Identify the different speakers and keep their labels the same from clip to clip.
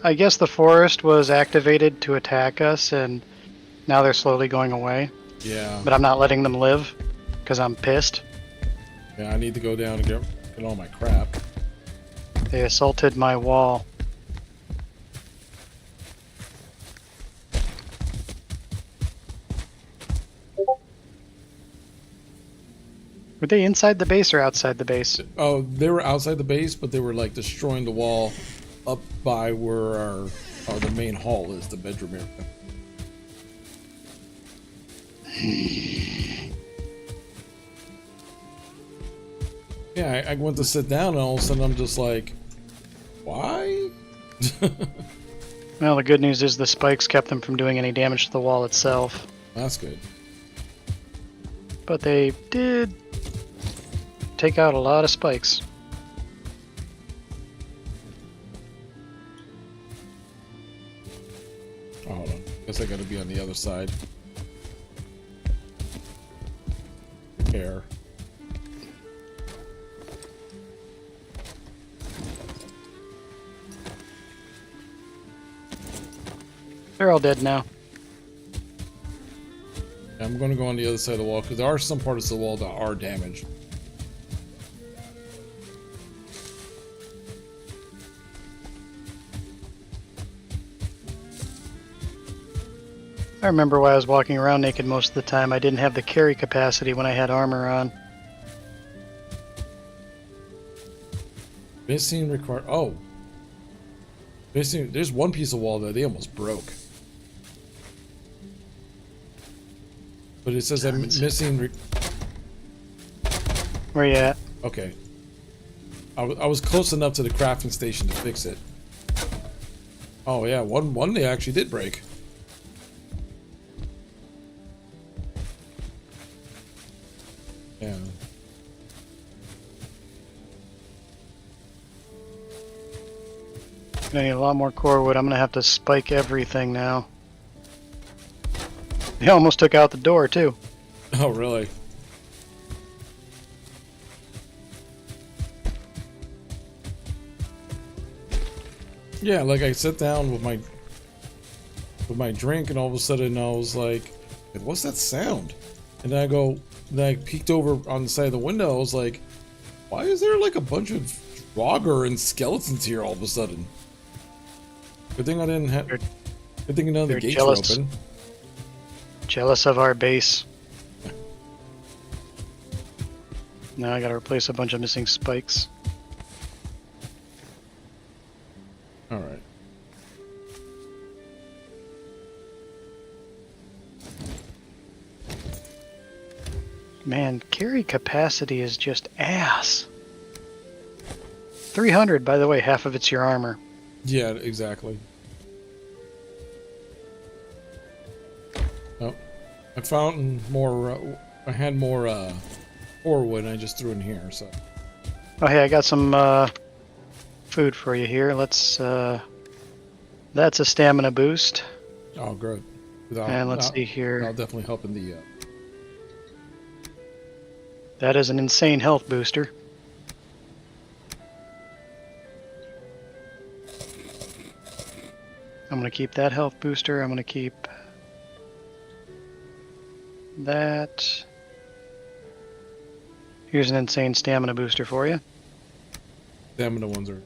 Speaker 1: I guess the forest was activated to attack us, and now they're slowly going away.
Speaker 2: Yeah.
Speaker 1: But I'm not letting them live, because I'm pissed.
Speaker 2: Yeah, I need to go down and get all my crap.
Speaker 1: They assaulted my wall. Were they inside the base or outside the base?
Speaker 2: Oh, they were outside the base, but they were like destroying the wall up by where the main hall is, the bedroom area. Yeah, I went to sit down and all of a sudden I'm just like, why?
Speaker 1: Well, the good news is the spikes kept them from doing any damage to the wall itself.
Speaker 2: That's good.
Speaker 1: But they did take out a lot of spikes.
Speaker 2: Oh, hold on. Guess I gotta be on the other side. Care.
Speaker 1: They're all dead now.
Speaker 2: I'm gonna go on the other side of the wall because there are some parts of the wall that are damaged.
Speaker 1: I remember why I was walking around naked most of the time. I didn't have the carry capacity when I had armor on.
Speaker 2: Missing require. Oh. Missing. There's one piece of wall that they almost broke. But it says I'm missing.
Speaker 1: Where you at?
Speaker 2: Okay. I was close enough to the crafting station to fix it. Oh yeah, one they actually did break. Yeah.
Speaker 1: I need a lot more core wood. I'm gonna have to spike everything now. They almost took out the door too.
Speaker 2: Oh really? Yeah, like I sat down with my drink, and all of a sudden I was like, "What's that sound?" And then I peeked over on the side of the window. I was like, "Why is there like a bunch of Draugr and skeletons here all of a sudden?" Good thing I didn't have. Good thing none of the gates were open.
Speaker 1: Jealous of our base. Now I gotta replace a bunch of missing spikes.
Speaker 2: All right.
Speaker 1: Man, carry capacity is just ass. 300, by the way, half of it's your armor.
Speaker 2: Yeah, exactly. Oh, I found more. I had more ore wood, and I just threw in here. So.
Speaker 1: Oh, hey, I got some food for you here. Let's. That's a stamina boost.
Speaker 2: Oh, good.
Speaker 1: And let's see here.
Speaker 2: That'll definitely help in the.
Speaker 1: That is an insane health booster. I'm going to keep that health booster. I'm going to keep that. Here's an insane stamina booster for you.
Speaker 2: Stamina ones are.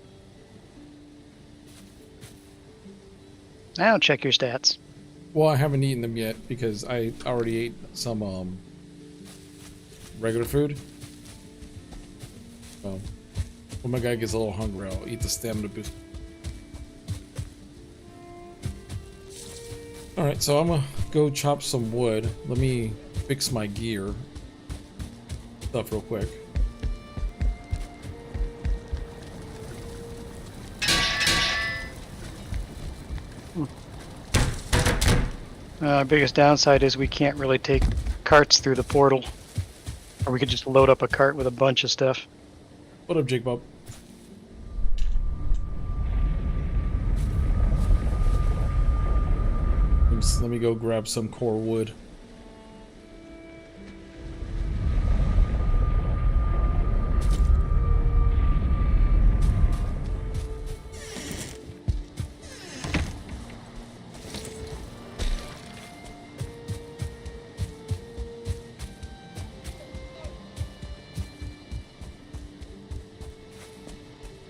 Speaker 1: Now check your stats.
Speaker 2: Well, I haven't eaten them yet because I already ate some regular food. So when my guy gets a little hungry, I'll eat the stamina boost. Alright, so I'm gonna go chop some wood. Let me fix my gear stuff real quick.
Speaker 1: Our biggest downside is we can't really take carts through the portal. Or we could just load up a cart with a bunch of stuff.
Speaker 2: What up, Jake Bob? Let me go grab some core wood.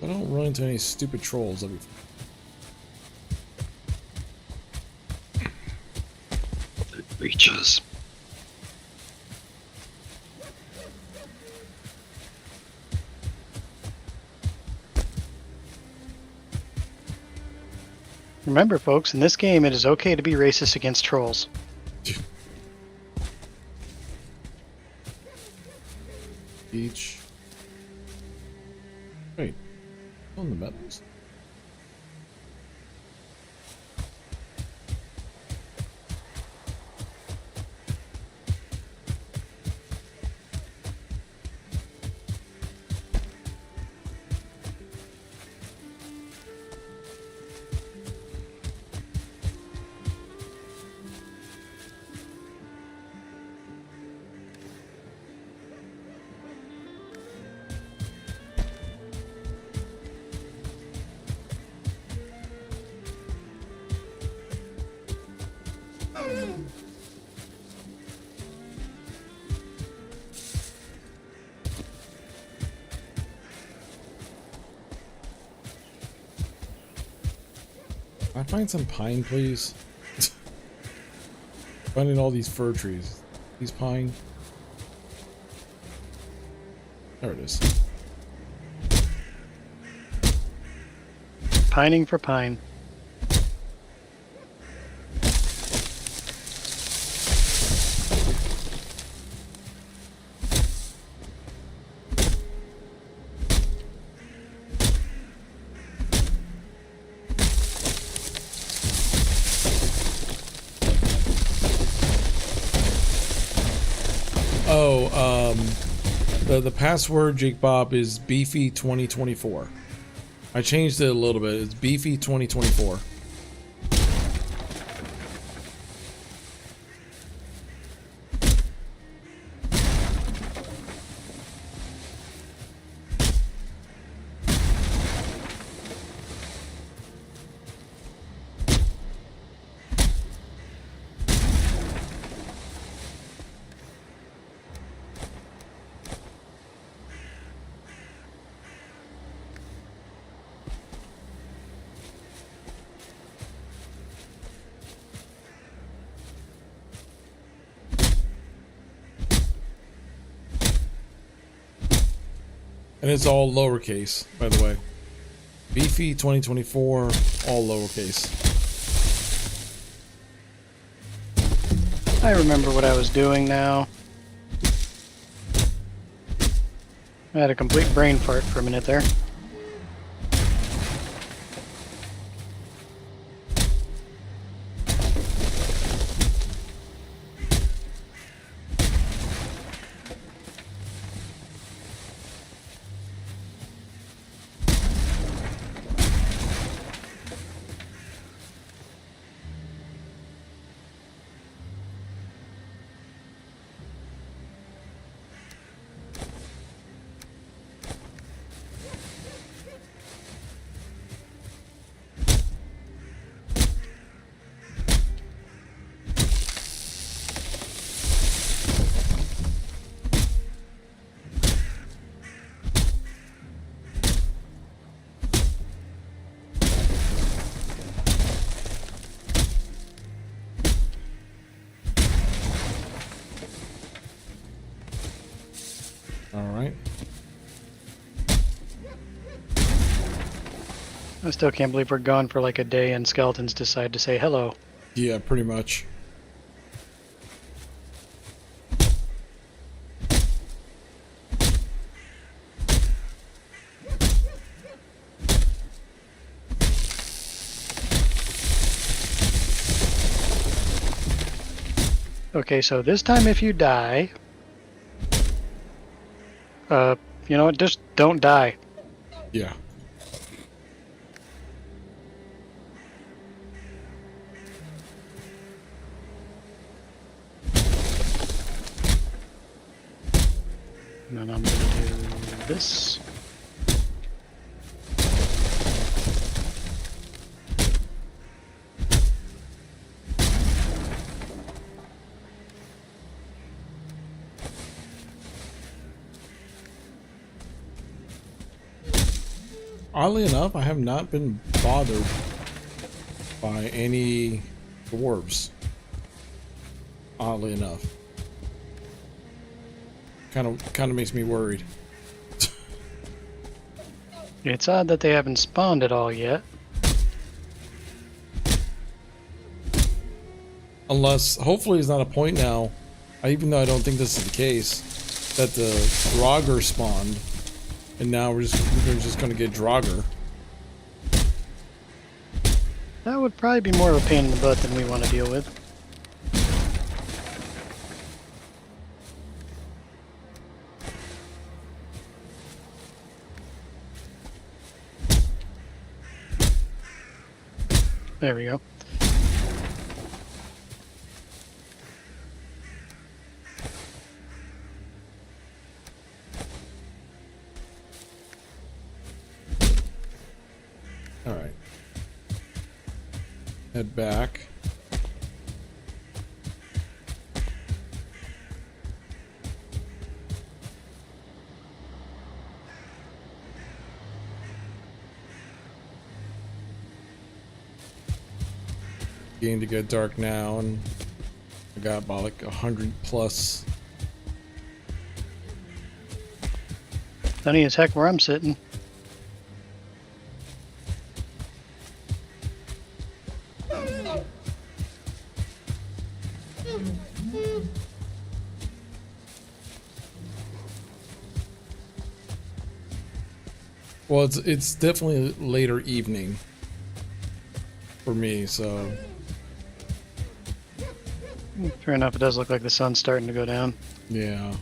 Speaker 2: I don't run into any stupid trolls. That'd be
Speaker 1: Reaches. Remember, folks, in this game, it is okay to be racist against trolls.
Speaker 2: beach. Wait, on the metals? Can I find some pine, please? Finding all these fir trees. These pine. There it is.
Speaker 1: Pining for pine.
Speaker 2: Oh, the password, Jake Bob, is Beefy 2024. I changed it a little bit. It's Beefy 2024. And it's all lowercase, by the way. Beefy 2024, all lowercase.
Speaker 1: I remember what I was doing now. I had a complete brain fart for a minute there.
Speaker 2: Alright.
Speaker 1: I still can't believe we're gone for like a day and skeletons decide to say hello.
Speaker 2: Yeah, pretty much.
Speaker 1: Okay, so this time if you die, you know what, just don't die.
Speaker 2: Yeah.
Speaker 1: And then I'm gonna do this.
Speaker 2: Oddly enough, I have not been bothered by any dwarves. Oddly enough. Kind of makes me worried.
Speaker 1: It's odd that they haven't spawned at all yet.
Speaker 2: Unless, hopefully it's not a point now, even though I don't think this is the case, that the Draugr spawned, and now we're just gonna get Draugr.
Speaker 1: That would probably be more of a pain in the butt than we want to deal with. There we go.
Speaker 2: All right. Head back. Beginning to get dark now, and I got about like 100 plus.
Speaker 1: Sunny as heck where I'm sitting.
Speaker 2: Well, it's definitely later evening for me, so
Speaker 1: Fair enough, it does look like the sun's starting to go down.
Speaker 2: yeah.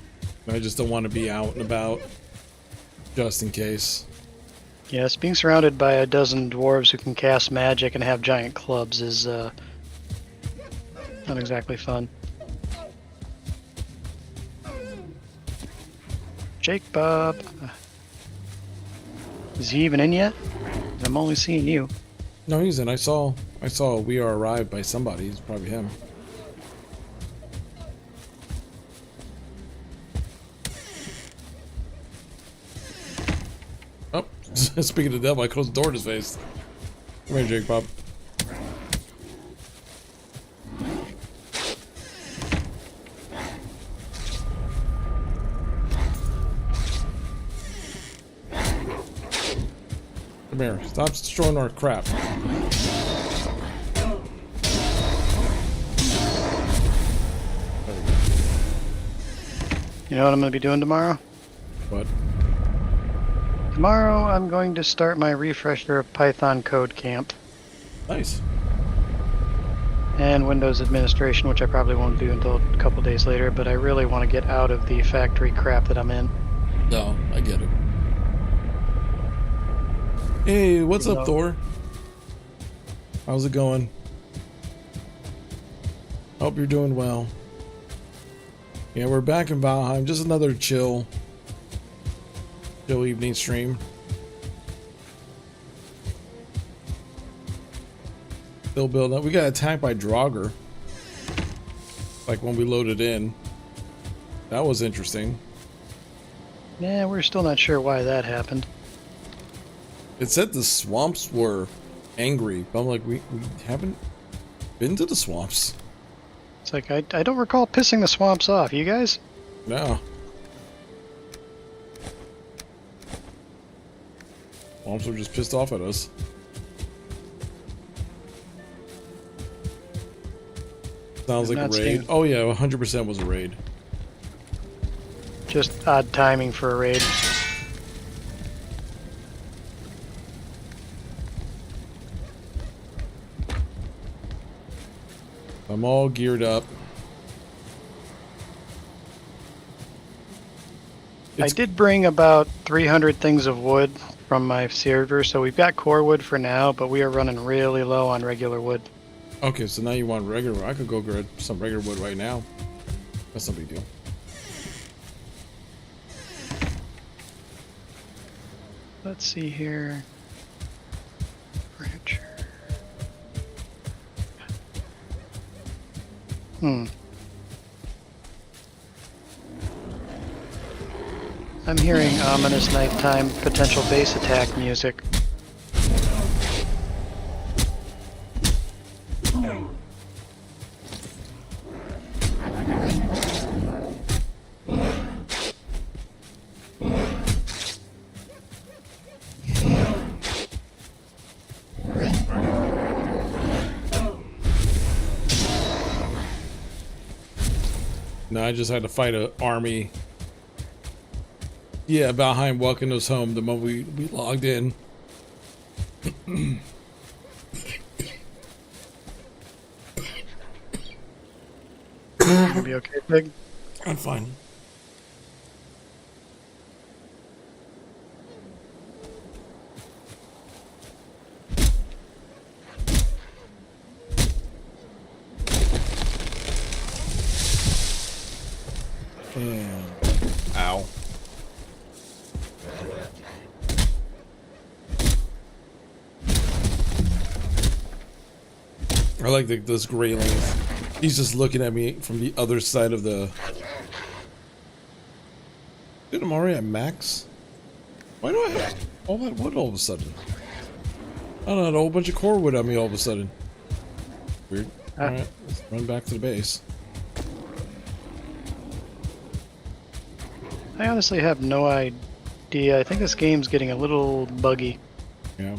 Speaker 2: I just don't want to be out and about just in case.
Speaker 1: Yes, being surrounded by a dozen dwarves who can cast magic and have giant clubs is not exactly fun. Jake Bob. Is he even in yet? I'm only seeing you.
Speaker 2: No, he's in. I saw we are arrived by somebody. It's probably him. Oh, speaking of the devil, I closed the door in his face. Come here, Jake Bob. Come here. Stop destroying our crap.
Speaker 1: You know what I'm going to be doing tomorrow?
Speaker 2: What?
Speaker 1: Tomorrow I'm going to start my refresher of Python code camp
Speaker 2: Nice.
Speaker 1: and Windows administration, which I probably won't do until a couple days later, but I really want to get out of the factory crap that I'm in.
Speaker 2: No, I get it. Hey, what's up, Thor? How's it going? Hope you're doing well. Yeah, we're back in Valheim. Just another chill evening stream. Still building up. We got attacked by Draugr. Like when we loaded in. That was interesting.
Speaker 1: Yeah, we're still not sure why that happened.
Speaker 2: It said the swamps were angry, but I'm like, we haven't been to the swamps.
Speaker 1: It's like, I don't recall pissing the swamps off. You guys?
Speaker 2: No. Swamps were just pissed off at us. Sounds like a raid. Oh yeah, 100% was a raid.
Speaker 1: Just odd timing for a raid.
Speaker 2: I'm all geared up.
Speaker 1: I did bring about 300 things of wood from my server, so we've got core wood for now, but we are running really low on regular wood.
Speaker 2: Okay, so now you want regular. I could go grab some regular wood right now. That's no big deal.
Speaker 1: Let's see here. Furniture. I'm hearing ominous nighttime potential base attack music.
Speaker 2: No, I just had to fight an army. Yeah, Valheim welcomed us home the moment we logged in.
Speaker 1: You gonna be okay, Pig?
Speaker 2: I'm fine. And ow. I like this gray lane. He's just looking at me from the other side of the... Dude, I'm already at max? Why do I have all that wood all of a sudden? I don't know, a whole bunch of core wood on me all of a sudden. Weird. Alright, let's run back to the base.
Speaker 1: I honestly have no idea. I think this game's getting a little buggy.
Speaker 2: Yeah.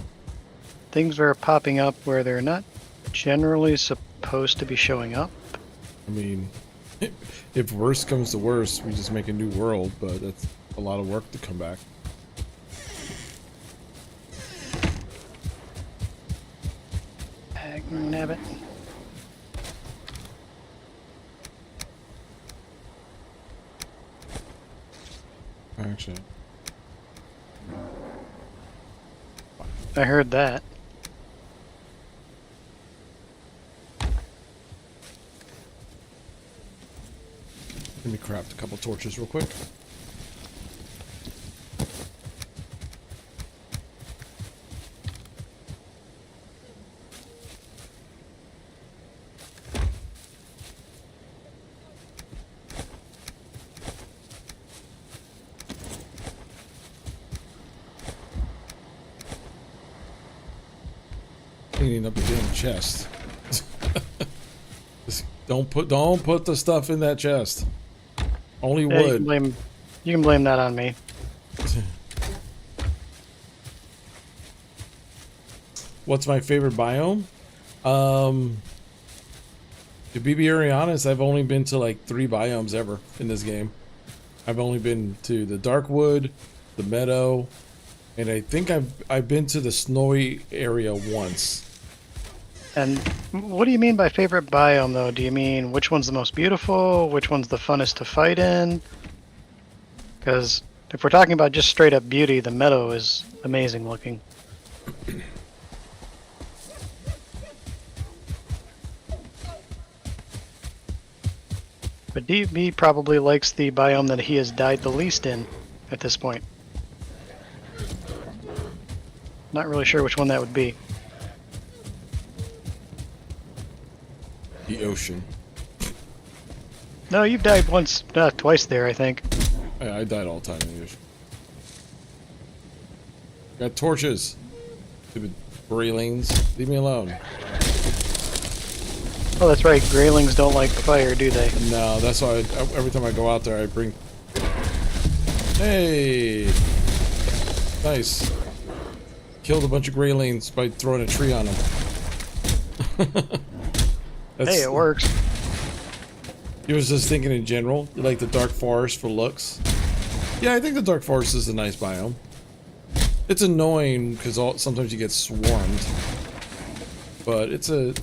Speaker 1: Things are popping up where they're not generally supposed to be showing up.
Speaker 2: I mean, if worst comes to worst, we just make a new world, but that's a lot of work to come back.
Speaker 1: Nabbit.
Speaker 2: Actually,
Speaker 1: I heard that.
Speaker 2: let me craft a couple torches real quick. Cleaning up the damn chest. Just don't put the stuff in that chest. Only
Speaker 1: Yeah,
Speaker 2: wood.
Speaker 1: you can blame that on me.
Speaker 2: What's my favorite biome? To be very honest, I've only been to like 3 biomes ever in this game. I've only been to the Darkwood, the Meadow, and I think I've been to the snowy area once.
Speaker 1: And what do you mean by favorite biome, though? Do you mean which one's the most beautiful? Which one's the funnest to fight in? Because if we're talking about just straight up beauty, the meadow is amazing looking. But DB probably likes the biome that he has died the least in at this point. Not really sure which one that would be.
Speaker 2: The ocean.
Speaker 1: No, you've died once, twice there, I think.
Speaker 2: I died all the time in the ocean. Got torches. Stupid Braylings. Leave me alone.
Speaker 1: Oh, that's right. Graylings don't like fire, do they?
Speaker 2: No, that's why every time I go out there, I bring... Hey! Nice. Killed a bunch of Graylings by throwing a tree on them.
Speaker 1: Hey, it works.
Speaker 2: You was just thinking in general, you like the dark forest for looks. Yeah, I think the dark forest is a nice biome. It's annoying because sometimes you get swarmed, but it's a...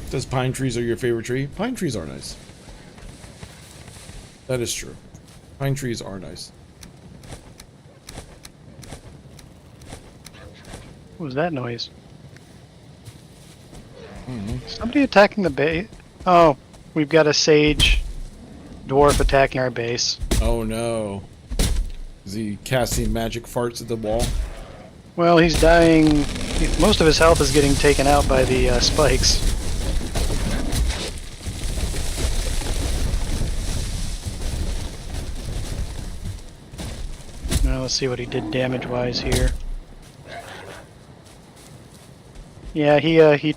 Speaker 2: Does pine trees are your favorite tree? Pine trees are nice. That is true. Pine trees are nice.
Speaker 1: What was that noise? Somebody attacking the base? Oh, we've got a sage dwarf attacking our base.
Speaker 2: Oh no. Is he casting magic farts at the wall?
Speaker 1: Well, he's dying. Most of his health is getting taken out by the spikes. Now let's see what he did damage-wise here. Yeah, he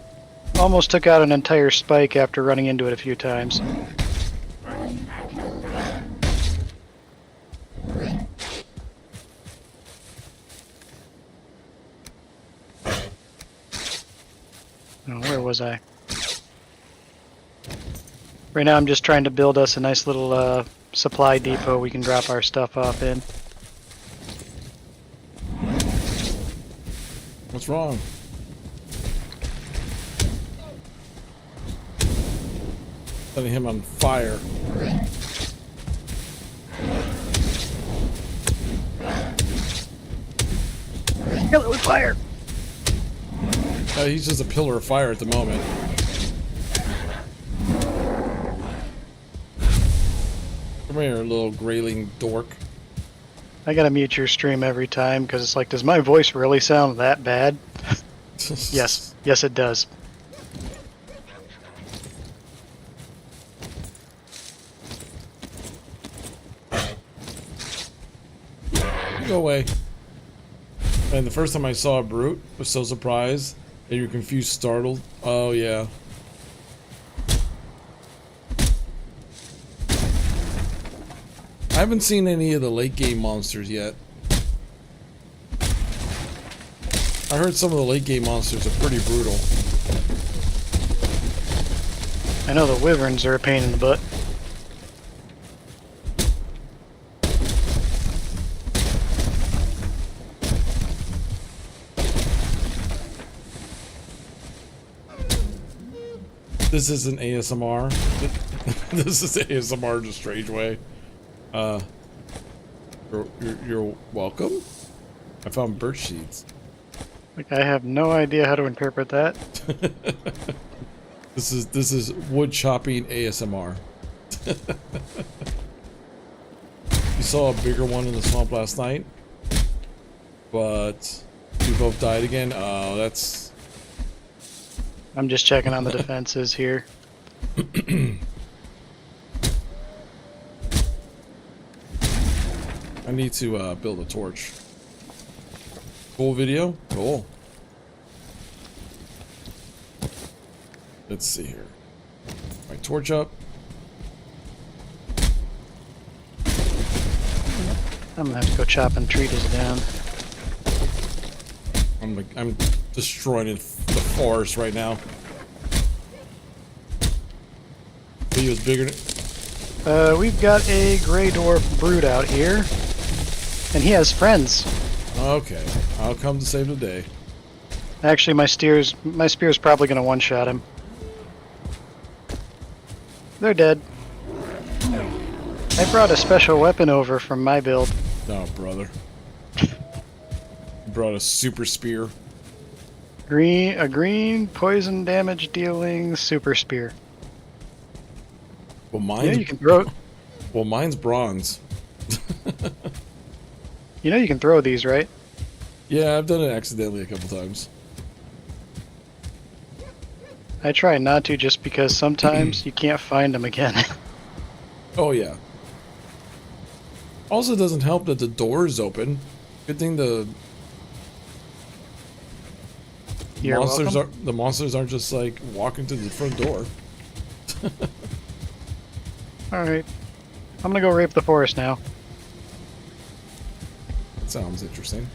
Speaker 1: almost took out an entire spike after running into it a few times. Oh, where was I? Right now I'm just trying to build us a nice little supply depot we can drop our stuff off in.
Speaker 2: What's wrong? Setting him on fire.
Speaker 1: Kill it with fire!
Speaker 2: He's just a pillar of fire at the moment. Come here, little grayling dork.
Speaker 1: I gotta mute your stream every time because it's like, does my voice really sound that bad? Yes, yes it does.
Speaker 2: Go away. And the first time I saw a brute, I was so surprised. And you're confused, startled. Oh, yeah. I haven't seen any of the late game monsters yet. I heard some of the late game monsters are pretty brutal.
Speaker 1: I know the wyverns are a pain in the butt.
Speaker 2: This isn't ASMR. This is ASMR in a strange way. You're welcome. I found birch seeds.
Speaker 1: Like, I have no idea how to interpret that.
Speaker 2: This is wood chopping ASMR. You saw a bigger one in the swamp last night, but we both died again. Oh, that's.
Speaker 1: I'm just checking on the defenses here.
Speaker 2: I need to build a torch. Cool video? Cool. Let's see here. My torch up.
Speaker 1: I'm gonna have to go chopping trees down.
Speaker 2: I'm destroying the forest right now. Video's bigger.
Speaker 1: We've got a gray dwarf brood out here, and he has friends.
Speaker 2: Okay, I'll come to save the day.
Speaker 1: Actually, my spear's probably gonna one-shot him. They're dead. I brought a special weapon over from my build.
Speaker 2: Oh, brother. Brought a super spear.
Speaker 1: A green poison damage dealing super spear.
Speaker 2: Well, mine's,
Speaker 1: You know you can throw.
Speaker 2: well, mine's bronze.
Speaker 1: You know you can throw these, right?
Speaker 2: Yeah, I've done it accidentally a couple times.
Speaker 1: I try not to, just because sometimes you can't find them again.
Speaker 2: Oh, yeah. Also, doesn't help that the door is open. Good thing the
Speaker 1: You're
Speaker 2: monsters
Speaker 1: welcome.
Speaker 2: the monsters aren't just like walking to the front door.
Speaker 1: Alright. I'm gonna go rape the forest now.
Speaker 2: That sounds interesting.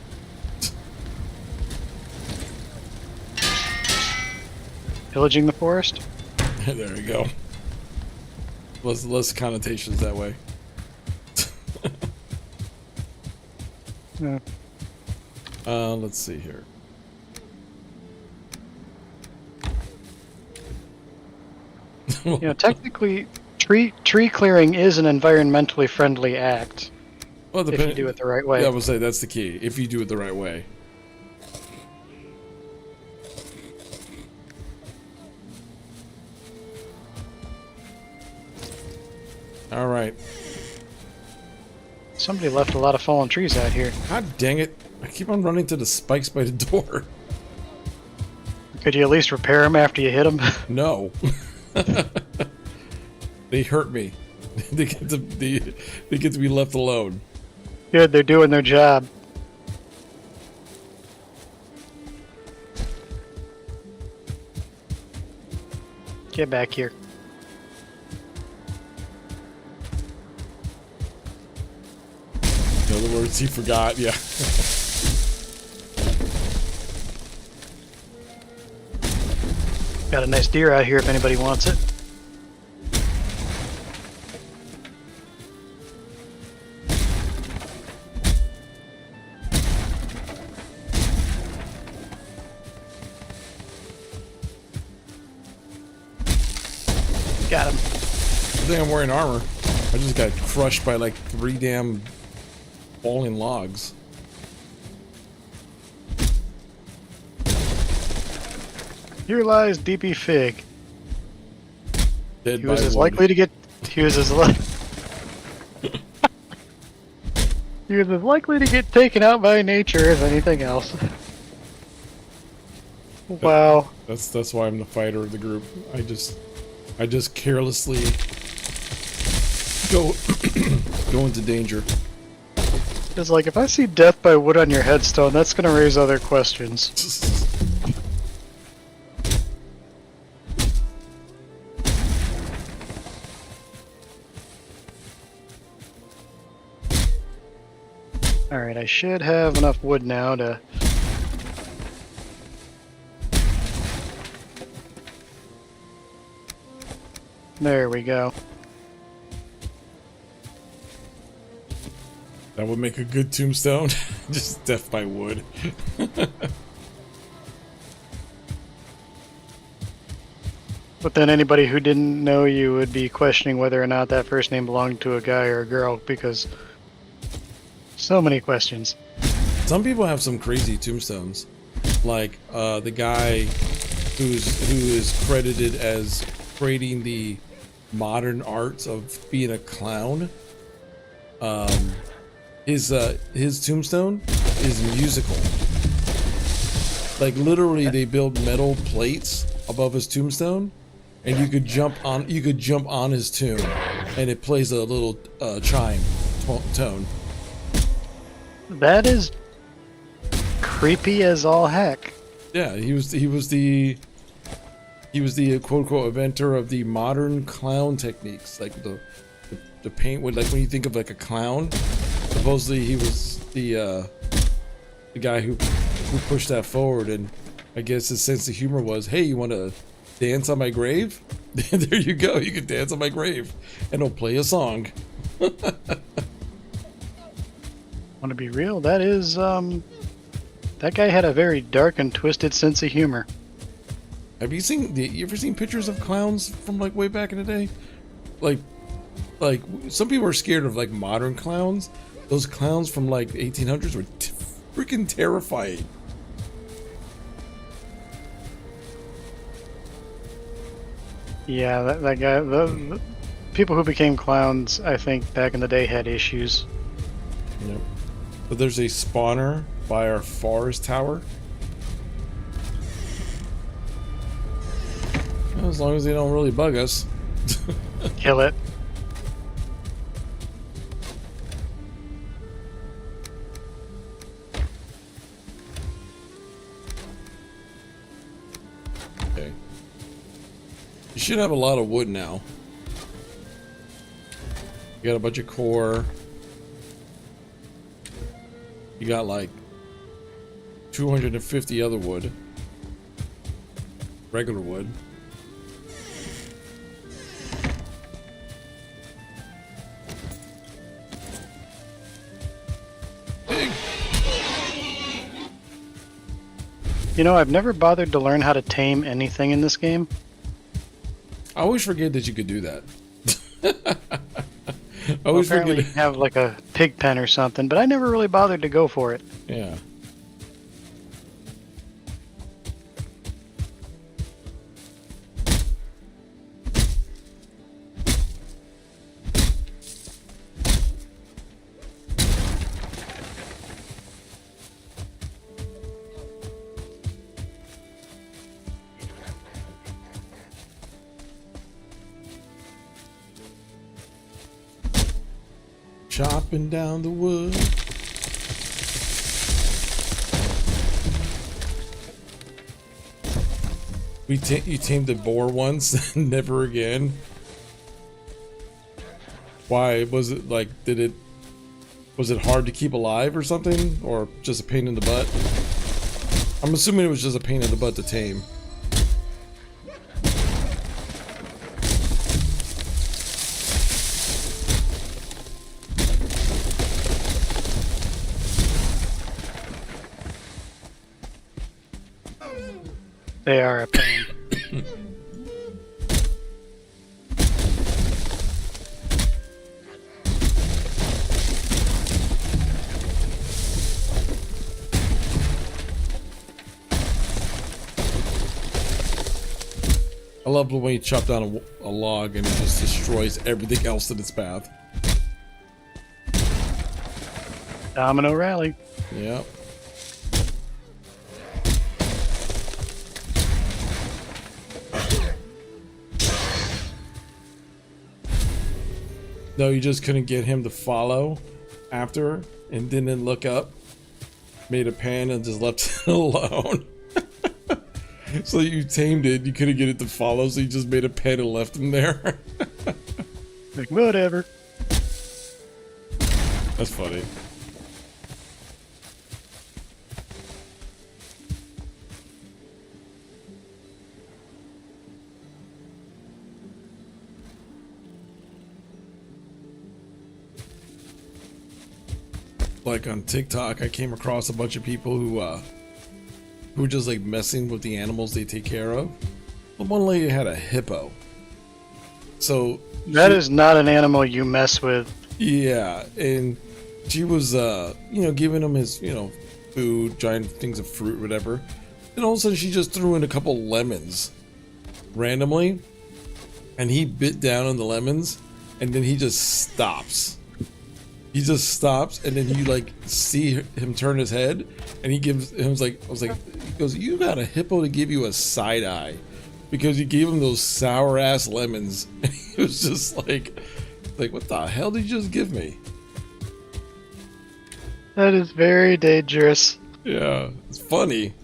Speaker 1: Pillaging the forest?
Speaker 2: There you go. Less connotations that way.
Speaker 1: Yeah.
Speaker 2: Let's see here.
Speaker 1: You know, technically, tree clearing is an environmentally friendly act.
Speaker 2: Well,
Speaker 1: If you do it the right way.
Speaker 2: Yeah, I would say that's the key. If you do it the right way. All right.
Speaker 1: Somebody left a lot of fallen trees out here.
Speaker 2: God dang it! I keep on running to the spikes by the door.
Speaker 1: Could you at least repair them after you hit them?
Speaker 2: No. They hurt me. They get to be left alone.
Speaker 1: Good, they're doing their job. Get back here.
Speaker 2: In other words, he forgot. Yeah.
Speaker 1: Got a nice deer out here if anybody wants it. Got him.
Speaker 2: I think I'm wearing armor. I just got crushed by like 3 damn falling logs.
Speaker 1: Here lies DBFig.
Speaker 2: Dead
Speaker 1: He was
Speaker 2: by
Speaker 1: as
Speaker 2: wood.
Speaker 1: likely to get. He was as He was as likely to get taken out by nature as anything else. Wow.
Speaker 2: That's why I'm the fighter of the group. I just carelessly go go into danger.
Speaker 1: It's like, if I see death by wood on your headstone, that's gonna raise other questions. Alright, I should have enough wood now to... There we go.
Speaker 2: That would make a good tombstone. Just death by wood.
Speaker 1: But then anybody who didn't know you would be questioning whether or not that first name belonged to a guy or a girl, because so many questions.
Speaker 2: Some people have some crazy tombstones, like the guy who is credited as creating the modern arts of being a clown. His tombstone is musical. Like literally, they build metal plates above his tombstone, and you could jump on his tomb, and it plays a little chime tone.
Speaker 1: That is creepy as all heck.
Speaker 2: Yeah, he was the quote unquote inventor of the modern clown techniques, like the paint with, like when you think of like a clown. Supposedly he was the guy who pushed that forward, and I guess his sense of humor was, hey, you want to dance on my grave? There you go, you can dance on my grave, and he'll play a song.
Speaker 1: Want to be real? That is, that guy had a very dark and twisted sense of humor.
Speaker 2: Have you ever seen pictures of clowns from like way back in the day? Like some people are scared of like modern clowns. Those clowns from like 1800s were freaking terrifying.
Speaker 1: Yeah, that guy, the people who became clowns, I think back in the day had issues.
Speaker 2: Yep. But there's a spawner by our forest tower. Well, as long as they don't really bug us.
Speaker 1: Kill it.
Speaker 2: Okay. You should have a lot of wood now. You got a bunch of core. You got like 250 other wood. Regular wood.
Speaker 1: You know, I've never bothered to learn how to tame anything in this game.
Speaker 2: I always forget that you could do that. I
Speaker 1: Well,
Speaker 2: always
Speaker 1: apparently
Speaker 2: forget.
Speaker 1: you have like a pig pen or something, but I never really bothered to go for it.
Speaker 2: Yeah. Chopping down the wood. You tamed a boar once, never again. Why was it like? Was it hard to keep alive or something, or just a pain in the butt? I'm assuming it was just a pain in the butt to tame.
Speaker 1: They are a pain.
Speaker 2: I love when you chop down a log and it just destroys everything else in its path.
Speaker 1: Domino rally.
Speaker 2: Yep. No, you just couldn't get him to follow after and didn't look up. Made a pan and just left it alone. So you tamed it, you couldn't get it to follow, so you just made a pen and left him there.
Speaker 1: Like, whatever.
Speaker 2: That's funny. Like on TikTok, I came across a bunch of people who were just like messing with the animals they take care of. The one lady had a hippo. So
Speaker 1: That is not an animal you mess with.
Speaker 2: yeah, and she was giving him his, food, giant things of fruit, whatever. And all of a sudden she just threw in a couple lemons randomly, and he bit down on the lemons, and then he just stops. He just stops, and then you like see him turn his head, and he gives him he goes, "You got a hippo to give you a side eye, because you gave him those sour ass lemons." And he was just like, what the hell did you just give me?
Speaker 1: That is very dangerous.
Speaker 2: Yeah, it's funny.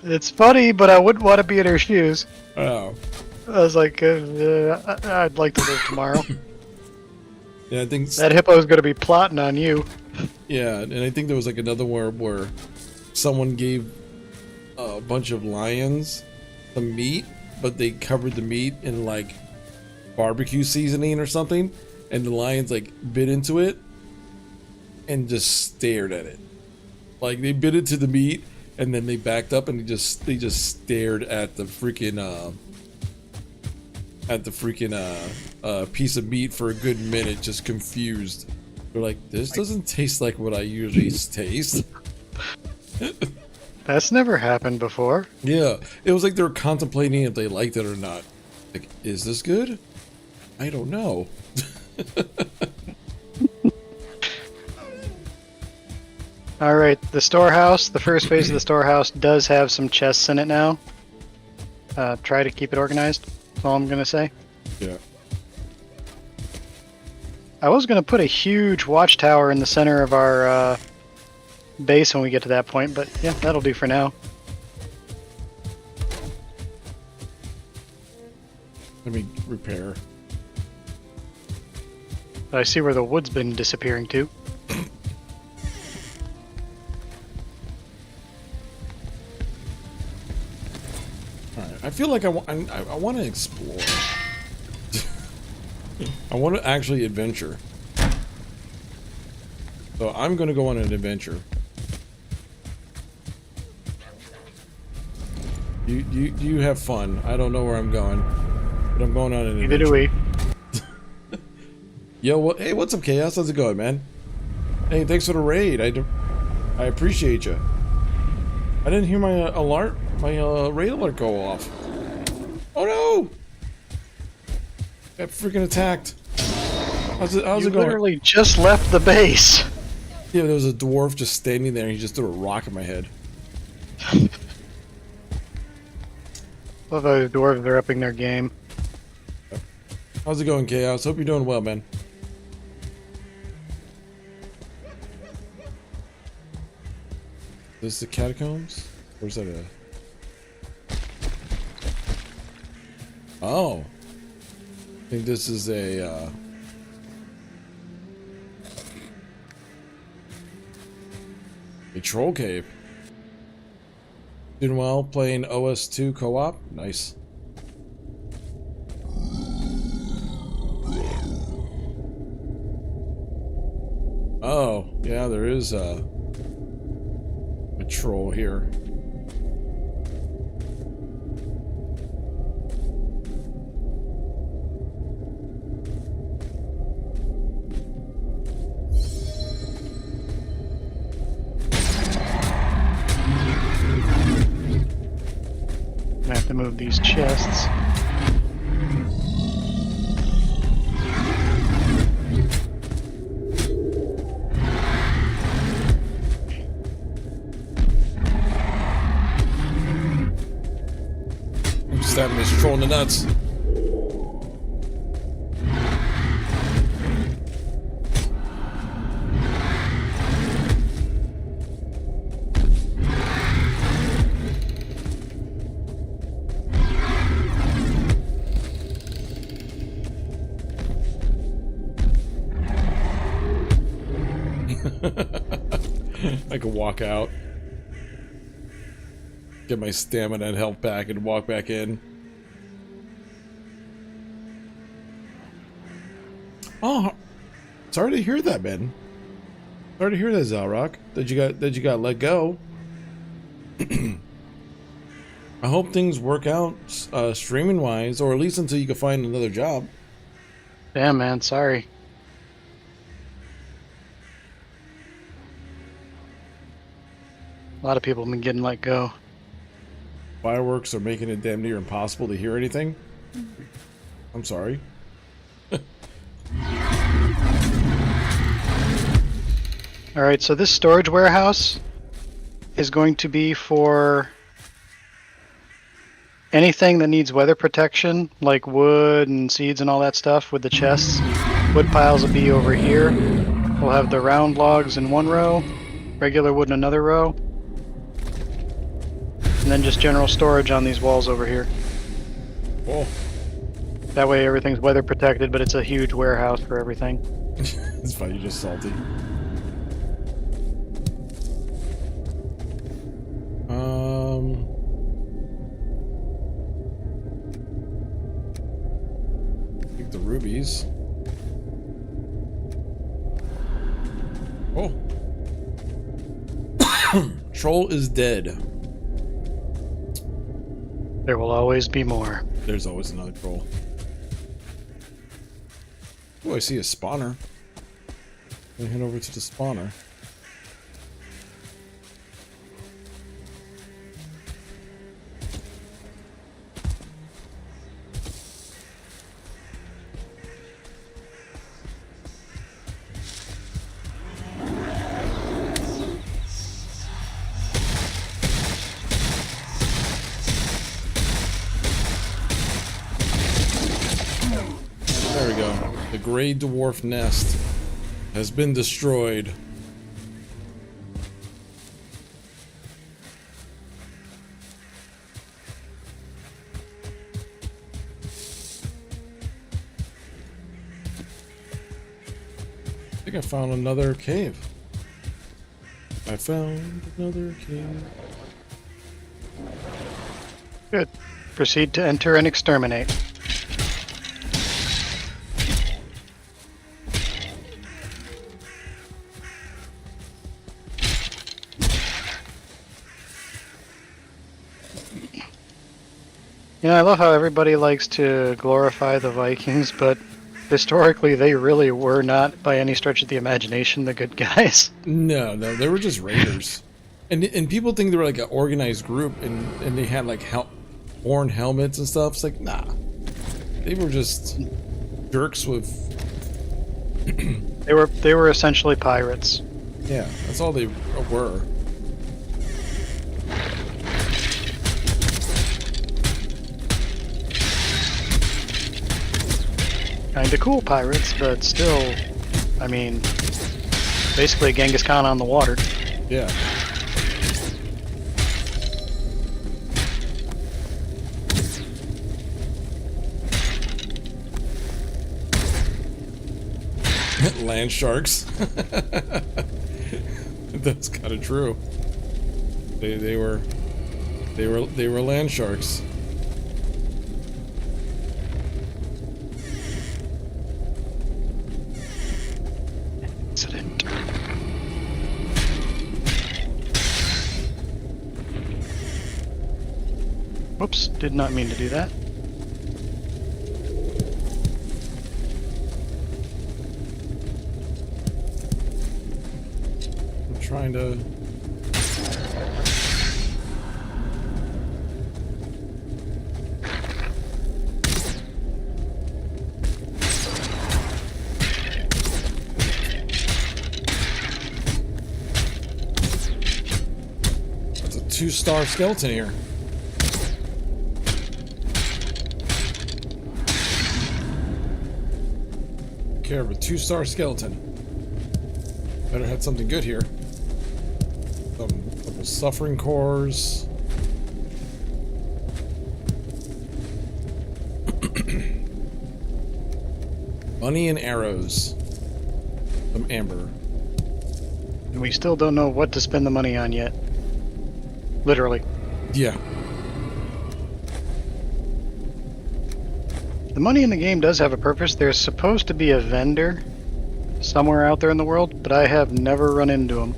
Speaker 1: It's funny, but I wouldn't want to be in her shoes.
Speaker 2: Oh,
Speaker 1: I was like, I'd like to live tomorrow.
Speaker 2: yeah, I think
Speaker 1: That hippo is going to be plotting on you.
Speaker 2: yeah, and I think there was like another one where someone gave a bunch of lions some meat, but they covered the meat in like barbecue seasoning or something, and the lions like bit into it and just stared at it. Like they bit into the meat and then they backed up and they just stared at the freaking piece of meat for a good minute, just confused. They're like, this doesn't taste like what I usually taste.
Speaker 1: That's never happened before.
Speaker 2: Yeah, it was like they were contemplating if they liked it or not. Like, is this good? I don't know.
Speaker 1: Alright, the storehouse, the first phase of the storehouse does have some chests in it now. Try to keep it organized, that's all I'm going to say.
Speaker 2: Yeah.
Speaker 1: I was going to put a huge watchtower in the center of our base when we get to that point, but yeah, that'll do for now.
Speaker 2: Let me repair.
Speaker 1: I see where the wood's been disappearing to.
Speaker 2: Alright, I feel like I want to explore. I want to actually adventure. So I'm going to go on an adventure. You have fun. I don't know where I'm going, but I'm going on an adventure.
Speaker 1: Neither do we.
Speaker 2: Yo, hey, what's up, Chaos? How's it going, man? Hey, thanks for the raid. I appreciate you. I didn't hear my raid alert go off. Oh no! Got freaking attacked. How's it going?
Speaker 1: Literally just left the base.
Speaker 2: Yeah, there was a dwarf just standing there and he just threw a rock at my head.
Speaker 1: Love how the dwarves are upping their game.
Speaker 2: How's it going, Chaos? Hope you're doing well, man. Is this the catacombs? Or is that a... Oh. I think this is a troll cave. Doing well, playing OS2 co-op. Nice. Oh, yeah, there is a troll here.
Speaker 1: I have to move these chests.
Speaker 2: I'm stabbing this troll in the nuts. I could walk out, get my stamina and health back, and walk back in. Oh, sorry to hear that, man. Sorry to hear that, Zalrock. That you got let go. I hope things work out streaming wise, or at least until you can find another job.
Speaker 1: Damn, man, sorry. A lot of people have been getting let go.
Speaker 2: Fireworks are making it damn near impossible to hear anything. I'm sorry.
Speaker 1: Alright, so this storage warehouse is going to be for anything that needs weather protection, like wood and seeds and all that stuff with the chests. Wood piles will be over here. We'll have the round logs in one row, regular wood in another row, and then just general storage on these walls over here.
Speaker 2: Whoa.
Speaker 1: That way everything's weather protected, but it's a huge warehouse for everything.
Speaker 2: It's fine, you're just salty. Take the rubies. Oh. Troll is dead.
Speaker 1: There will always be more.
Speaker 2: There's always another troll. Oh, I see a spawner. I'm gonna head over to the spawner. There we go. The Grey Dwarf nest has been destroyed. I think I found another cave. I found another cave.
Speaker 1: Good. Proceed to enter and exterminate. You know, I love how everybody likes to glorify the Vikings, but historically they really were not, by any stretch of the imagination, the good guys.
Speaker 2: No, they were just raiders. And people think they were like an organized group, and they had like horn helmets and stuff. It's like, nah. They were just jerks with...
Speaker 1: They were essentially pirates.
Speaker 2: Yeah, that's all they were.
Speaker 1: Kinda cool pirates, but still, I mean, basically Genghis Khan on the water.
Speaker 2: Yeah. land sharks. That's kind of true. They were land sharks.
Speaker 1: Excellent. Whoops, did not mean to do that.
Speaker 2: I'm trying to... That's a 2-star skeleton here. Care of a 2-star skeleton. Better have something good here. Couple suffering cores. Money and arrows. Some amber.
Speaker 1: And we still don't know what to spend the money on yet. Literally.
Speaker 2: Yeah.
Speaker 1: The money in the game does have a purpose. There's supposed to be a vendor somewhere out there in the world, but I have never run into him.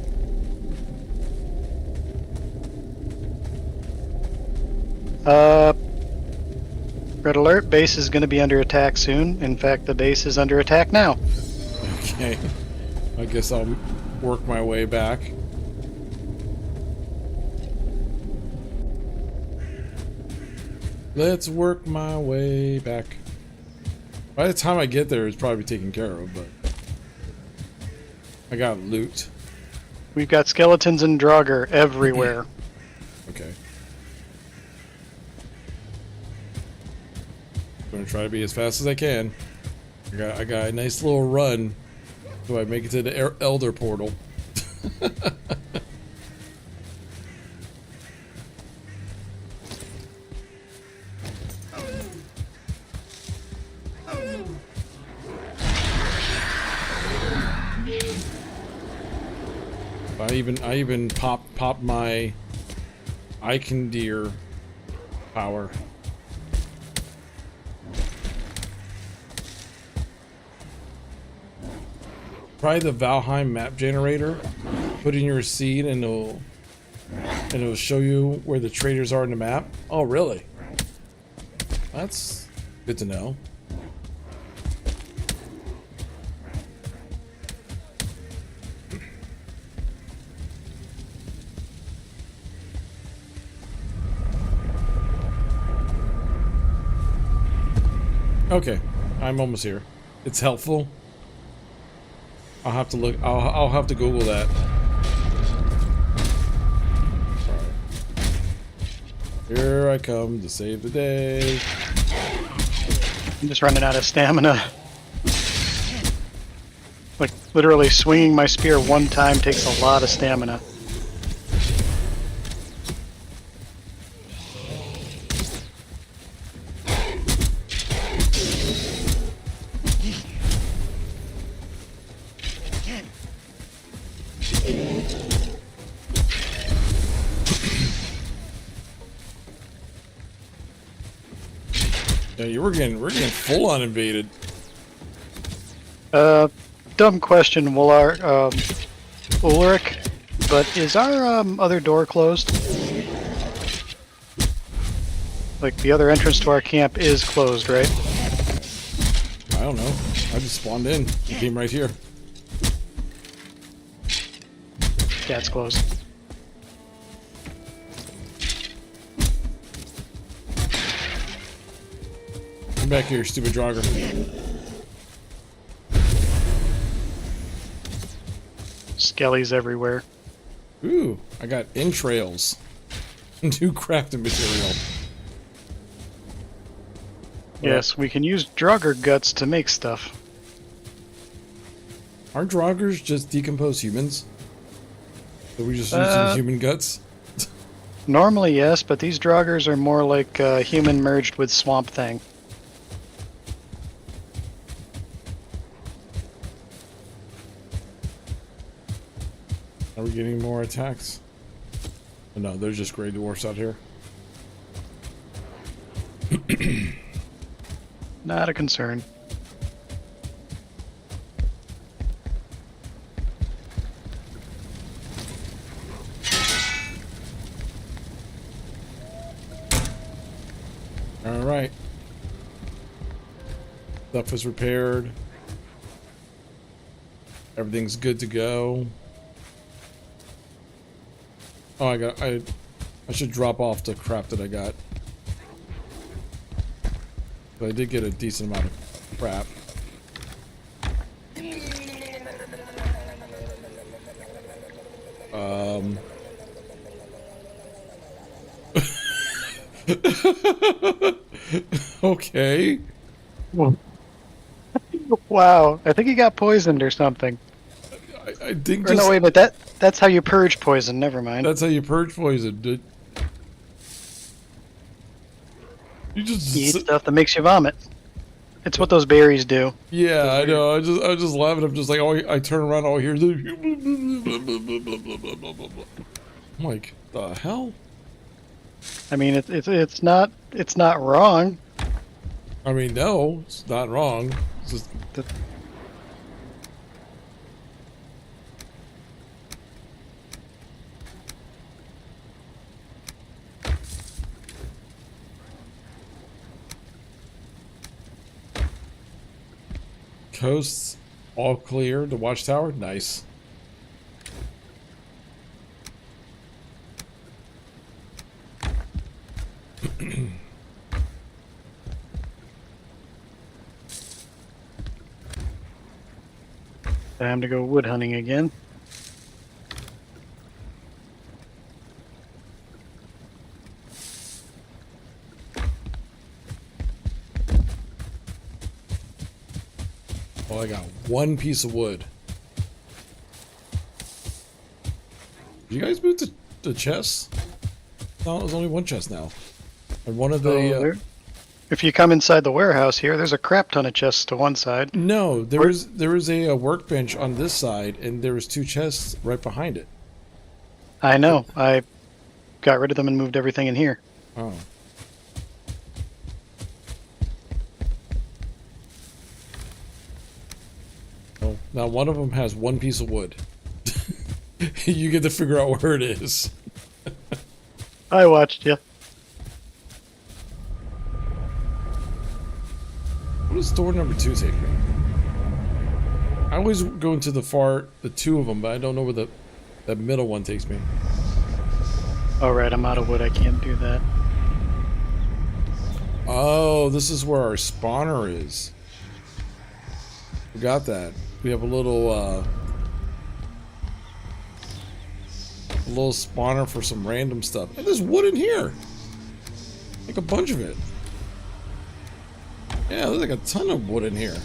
Speaker 1: Red alert, base is going to be under attack soon. In fact, the base is under attack now.
Speaker 2: Okay. I guess I'll work my way back. Let's work my way back. By the time I get there, it's probably taken care of, but I got loot.
Speaker 1: We've got skeletons and Draugr everywhere.
Speaker 2: Okay. Gonna try to be as fast as I can. I got a nice little run. So I make it to the Elder portal. I even pop my Icondeer power. Try the Valheim map generator. Put in your seed and it'll show you where the traders are in the map. Oh, really? That's good to know. Okay, I'm almost here. It's helpful. I'll have to look. I'll have to Google that. Sorry. Here I come to save the day.
Speaker 1: I'm just running out of stamina. Like, literally swinging my spear one time takes a lot of stamina.
Speaker 2: Yeah, we're getting full on invaded.
Speaker 1: Dumb question, Ulrich, but is our other door closed? Like, the other entrance to our camp is closed, right?
Speaker 2: I don't know. I just spawned in. It came right here.
Speaker 1: Yeah, it's closed.
Speaker 2: Come back here, stupid Draugr.
Speaker 1: Skellies everywhere.
Speaker 2: Ooh, I got entrails. New crafting material.
Speaker 1: Yes, we can use Draugr guts to make stuff.
Speaker 2: Aren't Draugrs just decomposed humans? So we just using human guts?
Speaker 1: Normally, yes, but these Draugrs are more like human merged with Swamp Thing.
Speaker 2: we getting more attacks? Oh, no, there's just gray dwarfs out here.
Speaker 1: Not a concern.
Speaker 2: All right. Stuff is repaired. Everything's good to go. Oh, I should drop off the crap that I got. But I did get a decent amount of crap. Okay.
Speaker 1: Wow, I think he got poisoned or something.
Speaker 2: I think
Speaker 1: Or
Speaker 2: just,
Speaker 1: no, wait, but that's how you purge poison. Never mind.
Speaker 2: that's how you purge poison. Dude. You just
Speaker 1: You eat stuff that makes you vomit. It's what those berries do.
Speaker 2: yeah, I know. I was just laughing. I'm just like, oh, I turn around, all I hear. I'm like, the hell?
Speaker 1: I mean, it's not wrong.
Speaker 2: I mean, no, it's not wrong. It's just coasts all clear. The watchtower, nice.
Speaker 1: Time to go wood hunting again.
Speaker 2: Well, I got one piece of wood. Did you guys move the chests? No, there's only one chest now. And one of the
Speaker 1: if you come inside the warehouse here, there's a crap ton of chests to one side.
Speaker 2: no, there is a workbench on this side, and there was two chests right behind it.
Speaker 1: I know. I got rid of them and moved everything in here.
Speaker 2: Oh. Well, now one of them has one piece of wood. You get to figure out where it is.
Speaker 1: I watched you.
Speaker 2: What does door number 2 take me? I always go into the two of them, but I don't know where that middle one takes me.
Speaker 1: Alright, I'm out of wood. I can't do that.
Speaker 2: Oh, this is where our spawner is. Forgot that. We have a little spawner for some random stuff. And there's wood in here. Like a bunch of it. Yeah, there's like a ton of wood in here.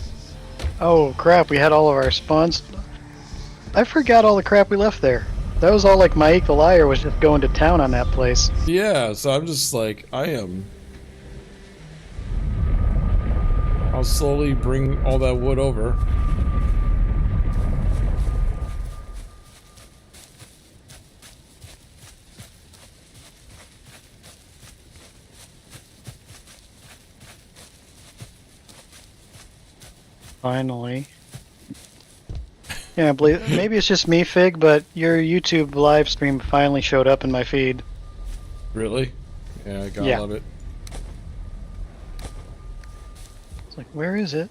Speaker 1: Oh crap, we had all of our spawns. I forgot all the crap we left there. That was all like Mike the Liar was just going to town on that place.
Speaker 2: Yeah, so I'm just like, I'll slowly bring all that wood over.
Speaker 1: Finally. Yeah, I believe maybe it's just me, Fig, but your YouTube live stream finally showed up in my feed.
Speaker 2: Really? Yeah, I gotta love it.
Speaker 1: It's like, where is it?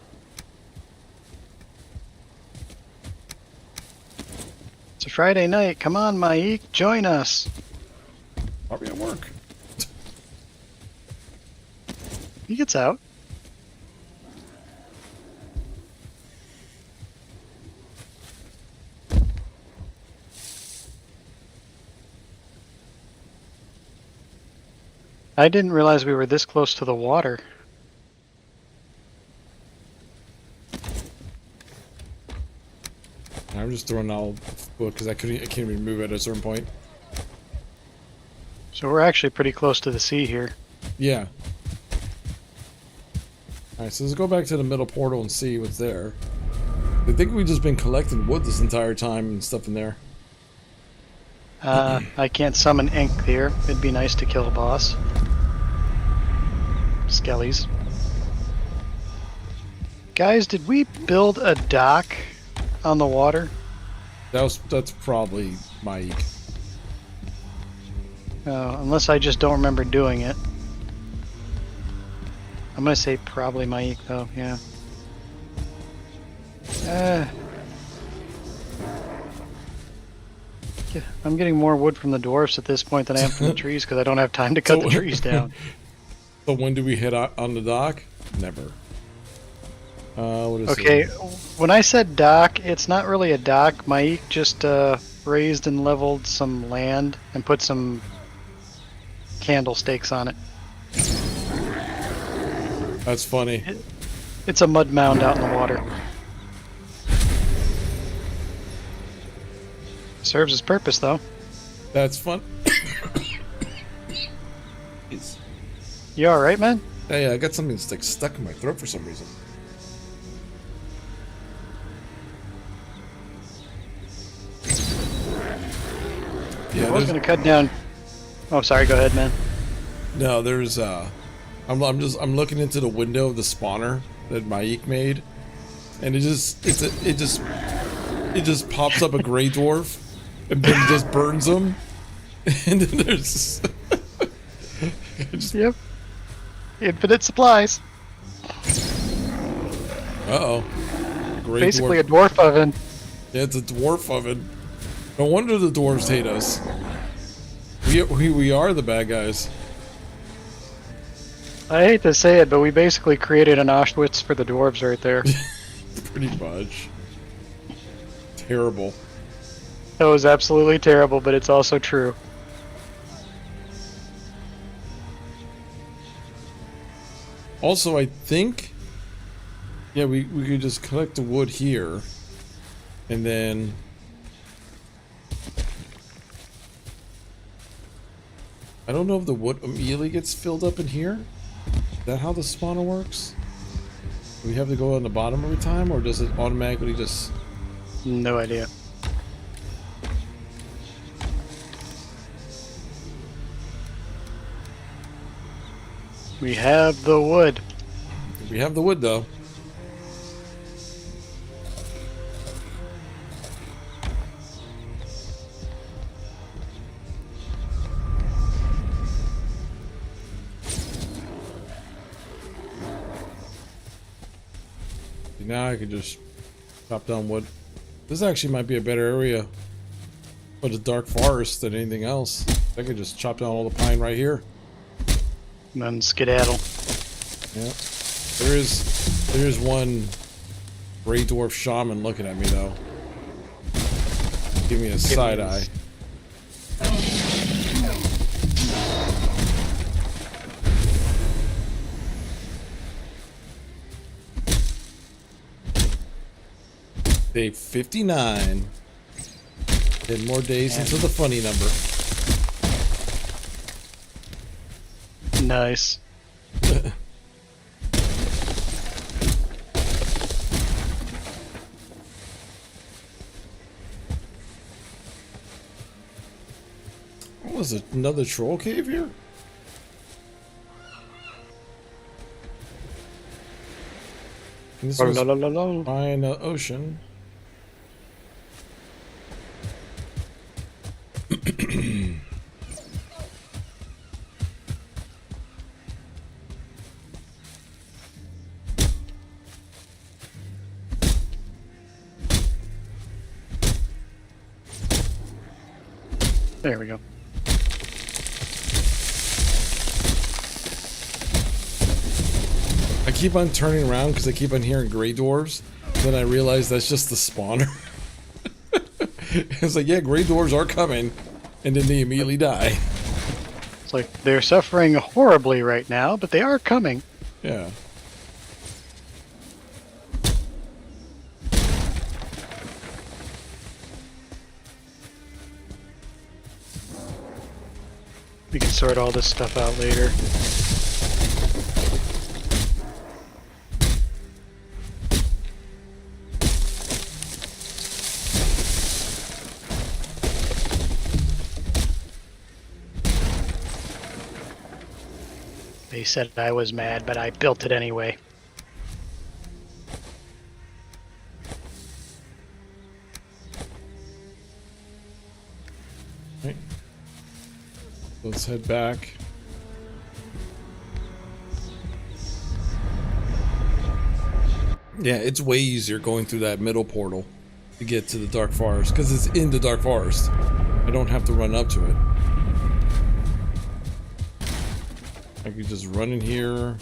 Speaker 1: It's a Friday night. Come on, Mike, join us.
Speaker 2: Probably at work.
Speaker 1: He gets out. I didn't realize we were this close to the water.
Speaker 2: I'm just throwing all wood because I can't even move at a certain point.
Speaker 1: So we're actually pretty close to the sea here.
Speaker 2: Yeah. Alright, so let's go back to the middle portal and see what's there. I think we've just been collecting wood this entire time and stuff in there.
Speaker 1: I can't summon ink here. It'd be nice to kill a boss. Skellies. Guys, did we build a dock on the water?
Speaker 2: That's probably Mike.
Speaker 1: Unless I just don't remember doing it. I'm gonna say probably Mike though, yeah. I'm getting more wood from the dwarfs at this point than I am from the trees because I don't have time to cut the trees down.
Speaker 2: So when do we hit on the dock? Never. What is
Speaker 1: Okay,
Speaker 2: it?
Speaker 1: when I said dock, it's not really a dock. Mike just raised and leveled some land and put some candlesticks on it.
Speaker 2: That's funny.
Speaker 1: It's a mud mound out in the water. Serves its purpose, though.
Speaker 2: That's fun.
Speaker 1: You alright, man?
Speaker 2: Hey, I got something that's like stuck in my throat for some reason. Yeah,
Speaker 1: I was gonna cut down. Oh, sorry. Go ahead, man.
Speaker 2: No, there's I'm looking into the window of the spawner that Maik made, and it just pops up a gray dwarf, and then it just burns them, and then there's
Speaker 1: Yep. Infinite supplies.
Speaker 2: Uh-oh.
Speaker 1: Basically a dwarf oven.
Speaker 2: Yeah, it's a dwarf oven. No wonder the dwarves hate us. We are the bad guys.
Speaker 1: I hate to say it, but we basically created an Auschwitz for the dwarves right there.
Speaker 2: Pretty much. Terrible.
Speaker 1: That was absolutely terrible, but it's also true.
Speaker 2: Also, I think... Yeah, we could just collect the wood here. And then... I don't know if the wood immediately gets filled up in here. Is that how the spawner works? Do we have to go on the bottom every time, or does it automatically just...
Speaker 1: No idea. We have the wood.
Speaker 2: We have the wood, though. Now I can just chop down wood. This actually might be a better area for the dark forest than anything else. I could just chop down all the pine right here.
Speaker 1: And then skedaddle.
Speaker 2: Yeah. There's one gray dwarf shaman looking at me though. Give me a side eye. Day 59. 10 more days until the funny number.
Speaker 1: Nice.
Speaker 2: What was it? Another troll cave here? This was by an ocean.
Speaker 1: There we go.
Speaker 2: I keep on turning around because I keep on hearing gray dwarves. Then I realize that's just the spawner. It's like, yeah, gray dwarves are coming. And then they immediately die.
Speaker 1: It's like they're suffering horribly right now, but they are coming.
Speaker 2: Yeah.
Speaker 1: We can sort all this stuff out later. They said I was mad, but I built it anyway.
Speaker 2: Right. Let's head back. Yeah, it's way easier going through that middle portal to get to the Dark Forest because it's in the Dark Forest. I don't have to run up to it. I could just run in here.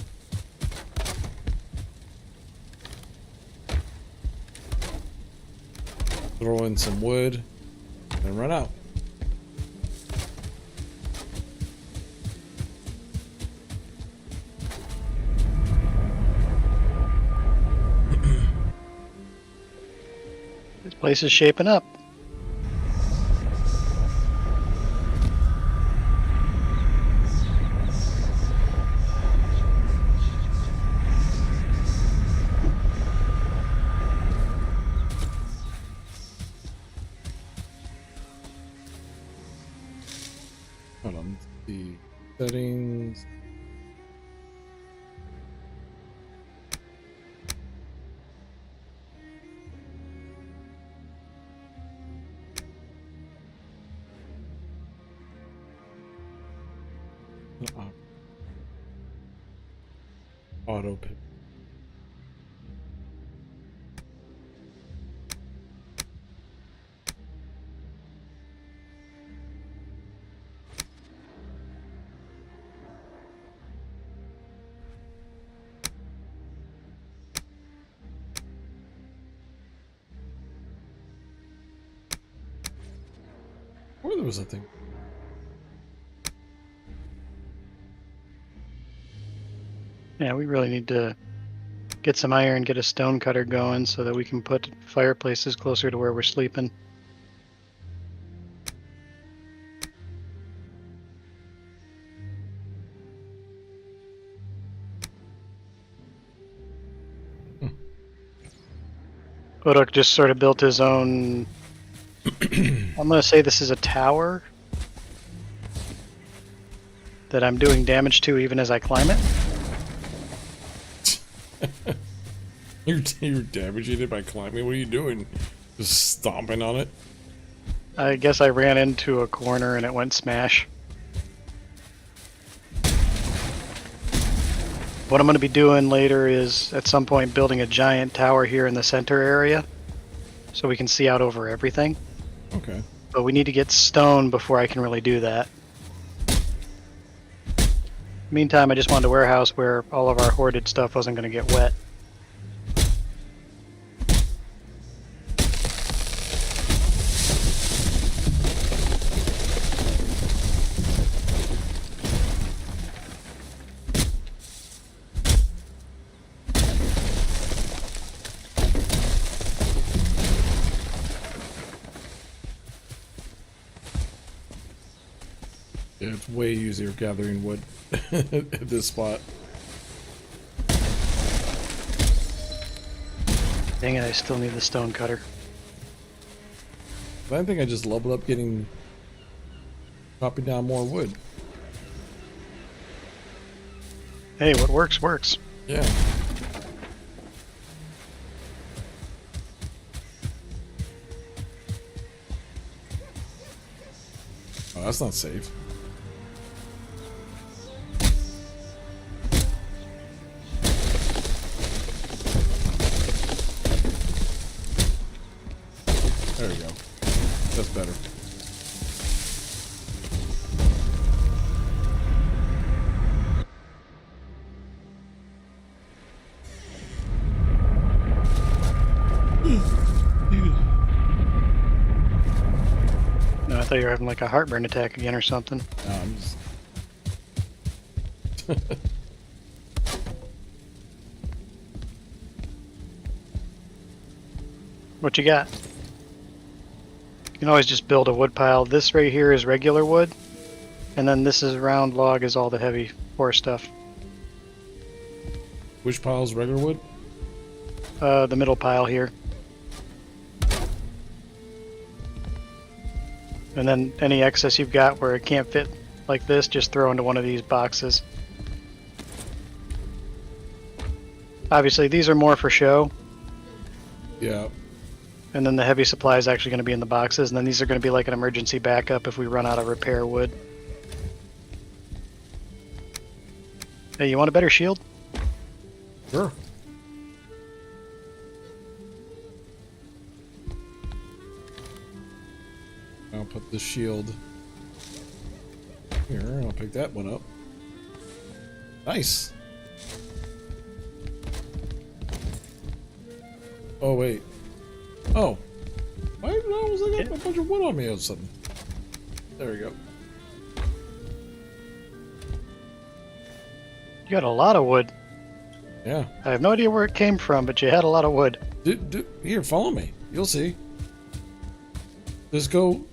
Speaker 2: Throw in some wood and run out.
Speaker 1: This place is shaping up.
Speaker 2: Hold on, the settings. Auto pick. Where there was a thing.
Speaker 1: Yeah, we really need to get some iron, get a stone cutter going so that we can put fireplaces closer to where we're sleeping. Kodok just sort of built his own. I'm going to say this is a tower that I'm doing damage to even as I climb it.
Speaker 2: You're damaging it by climbing. What are you doing? Just stomping on it?
Speaker 1: I guess I ran into a corner and it went smash. What I'm going to be doing later is at some point building a giant tower here in the center area so we can see out over everything.
Speaker 2: Okay.
Speaker 1: But we need to get stone before I can really do that. Meantime, I just wanted a warehouse where all of our hoarded stuff wasn't going to get wet.
Speaker 2: Yeah, it's way easier gathering wood at this spot.
Speaker 1: Dang it, I still need the stone cutter.
Speaker 2: But I think I just leveled up chopping down more wood.
Speaker 1: Hey, what works, works.
Speaker 2: Yeah. Oh, that's not safe. There we go. That's better.
Speaker 1: No, I thought you were having like a heartburn attack again or something.
Speaker 2: No, I'm just...
Speaker 1: What you got? You can always just build a wood pile. This right here is regular wood, and then this is round log is all the heavy forest stuff.
Speaker 2: Which pile's regular wood?
Speaker 1: The middle pile here. And then any excess you've got where it can't fit like this, just throw into one of these boxes. Obviously, these are more for show,
Speaker 2: Yeah.
Speaker 1: and then the heavy supply is actually going to be in the boxes, and then these are going to be like an emergency backup if we run out of repair wood. Hey, you want a better shield?
Speaker 2: Sure. I'll put the shield here. I'll pick that one up. Nice. Oh, wait. Oh. Why was I got a bunch of wood on me or something? There we go.
Speaker 1: You got a lot of wood.
Speaker 2: Yeah.
Speaker 1: I have no idea where it came from, but you had a lot of wood.
Speaker 2: Here, follow me. You'll see. Just go.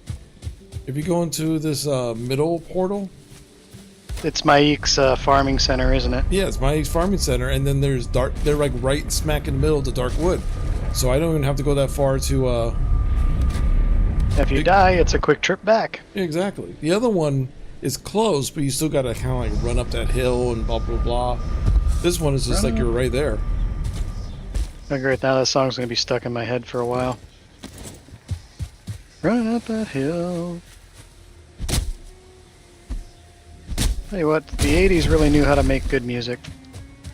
Speaker 2: If you go into this middle portal.
Speaker 1: It's Maik's farming center, isn't it?
Speaker 2: Yeah, it's my farming center, and then there's dark. They're like right smack in the middle of the dark wood, so I don't even have to go that far to.
Speaker 1: If you die, it's a quick trip back.
Speaker 2: Exactly. The other one is closed, but you still got to kind of like run up that hill and blah blah blah. This one is just like you're right there.
Speaker 1: Oh, great! Now that song's gonna be stuck in my head for a while. Run up that hill. Tell you what, the 80s really knew how to make good music.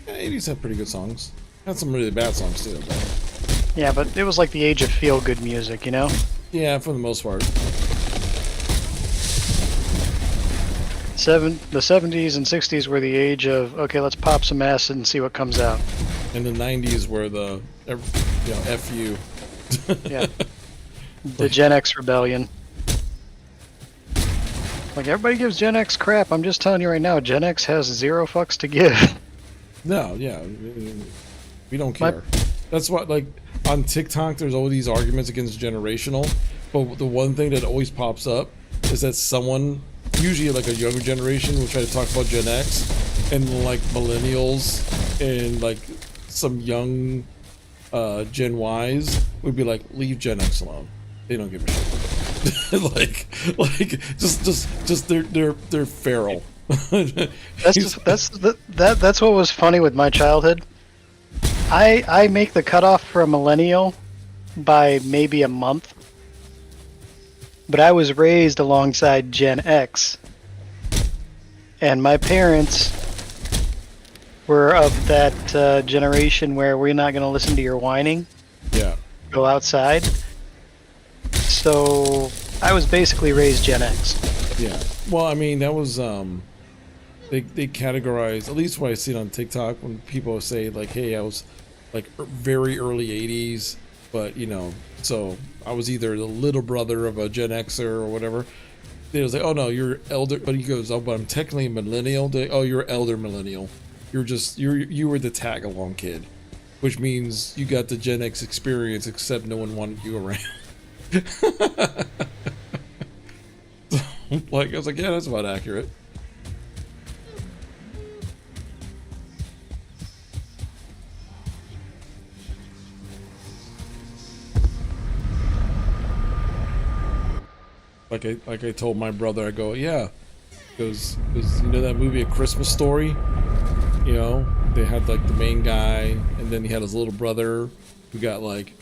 Speaker 2: Yeah, 80s had pretty good songs. Had some really bad songs too. But...
Speaker 1: Yeah, but it was like the age of feel-good music, you know?
Speaker 2: Yeah, for the most part.
Speaker 1: The 70s and 60s were the age of, okay, let's pop some acid and see what comes out.
Speaker 2: And the 90s were the, F you.
Speaker 1: Yeah. The Gen X rebellion. Like, everybody gives Gen X crap. I'm just telling you right now, Gen X has 0 fucks to give.
Speaker 2: No, yeah. We don't care. That's what, like, on TikTok, there's all these arguments against generational. But the one thing that always pops up is that someone, usually like a younger generation, will try to talk about Gen X. And, like, millennials and, like, some young Gen Ys would be like, leave Gen X alone. They don't give a shit. just they're feral.
Speaker 1: That's what was funny with my childhood. I make the cutoff for a millennial by maybe a month, but I was raised alongside Gen X, and my parents were of that generation where we're not going to listen to your whining.
Speaker 2: Yeah.
Speaker 1: Go outside. So I was basically raised Gen X.
Speaker 2: Yeah. Well, I mean, that was they categorize, at least what I see it on TikTok, when people say like, hey, I was like very early 80s, but you know, so I was either the little brother of a Gen Xer or whatever. They was like, oh no, you're elder, but he goes, oh, but I'm technically a millennial. Oh, you're elder millennial. You were the tag along kid, which means you got the Gen X experience, except no one wanted you around. Like, I was like, yeah, that's about accurate. Like I told my brother, I go, yeah, because you know that movie A Christmas Story, you know, they had like the main guy, and then he had his little brother who got like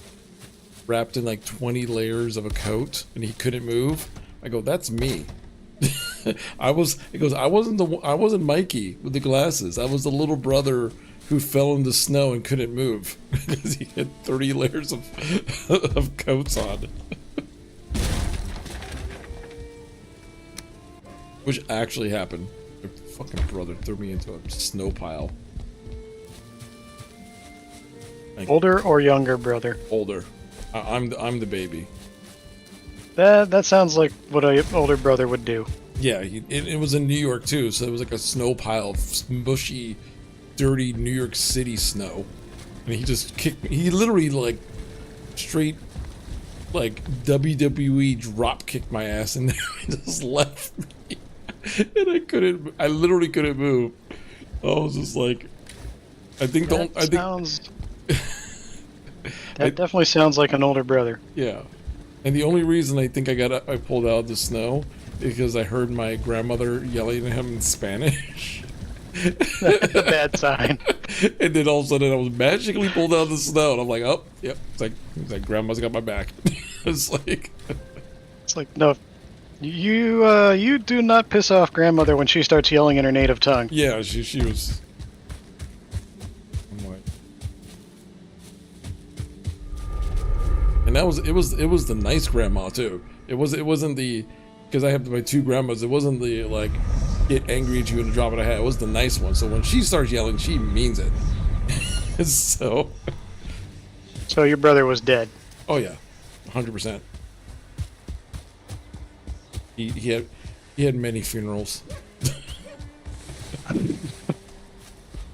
Speaker 2: wrapped in like 20 layers of a coat and he couldn't move. I go, that's me. I wasn't Mikey with the glasses. I was the little brother who fell in the snow and couldn't move because he had 30 layers of coats on. Which actually happened. My fucking brother threw me into a snow pile.
Speaker 1: Older or younger brother?
Speaker 2: Older. I'm the baby.
Speaker 1: That sounds like what an older brother would do.
Speaker 2: Yeah, it was in New York too, so it was like a snow pile of mushy, dirty New York City snow, and he just kicked me. He literally like straight like WWE drop kicked my ass, and he just left me, and I literally couldn't move. I was just like,
Speaker 1: That definitely sounds like an older brother.
Speaker 2: Yeah. And the only reason I think I pulled out of the snow is because I heard my grandmother yelling at him in Spanish.
Speaker 1: That's a bad sign.
Speaker 2: And then all of a sudden I was magically pulled out of the snow, and I'm like, oh, yep. It's like grandma's got my back. It's like,
Speaker 1: no, you do not piss off grandmother when she starts yelling in her native tongue.
Speaker 2: yeah, she was. I'm like, and it was the nice grandma too. It wasn't the, because I have my two grandmas. It wasn't the like get angry at you and drop it a hat. It was the nice one. So when she starts yelling, she means it. So
Speaker 1: your brother was dead.
Speaker 2: oh yeah, 100%. He had many funerals.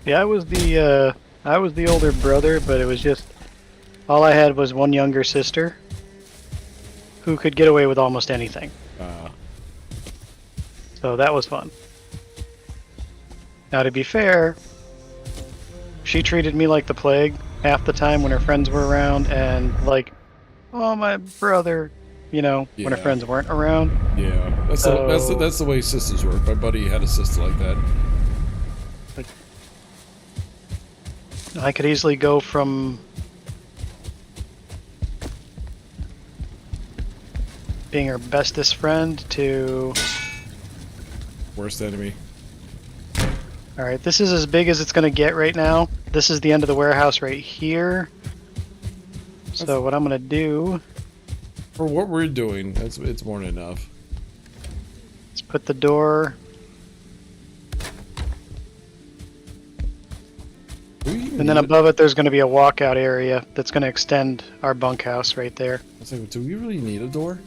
Speaker 1: Yeah, I was the older brother, but it was just all I had was one younger sister who could get away with almost anything. So that was fun. Now, to be fair, she treated me like the plague half the time when her friends were around, and like, oh, my brother, when her
Speaker 2: Yeah.
Speaker 1: friends weren't around.
Speaker 2: Yeah, that's the way sisters work. My buddy had a sister like that.
Speaker 1: I could easily go from being her bestest friend to...
Speaker 2: Worst enemy.
Speaker 1: Alright, this is as big as it's going to get right now. This is the end of the warehouse right here. So what I'm going to do...
Speaker 2: For what we're doing, it's more than enough.
Speaker 1: is put the door... And then above it, there's going to be a walkout area that's going to extend our bunkhouse right there.
Speaker 2: I was like, do we really need a door?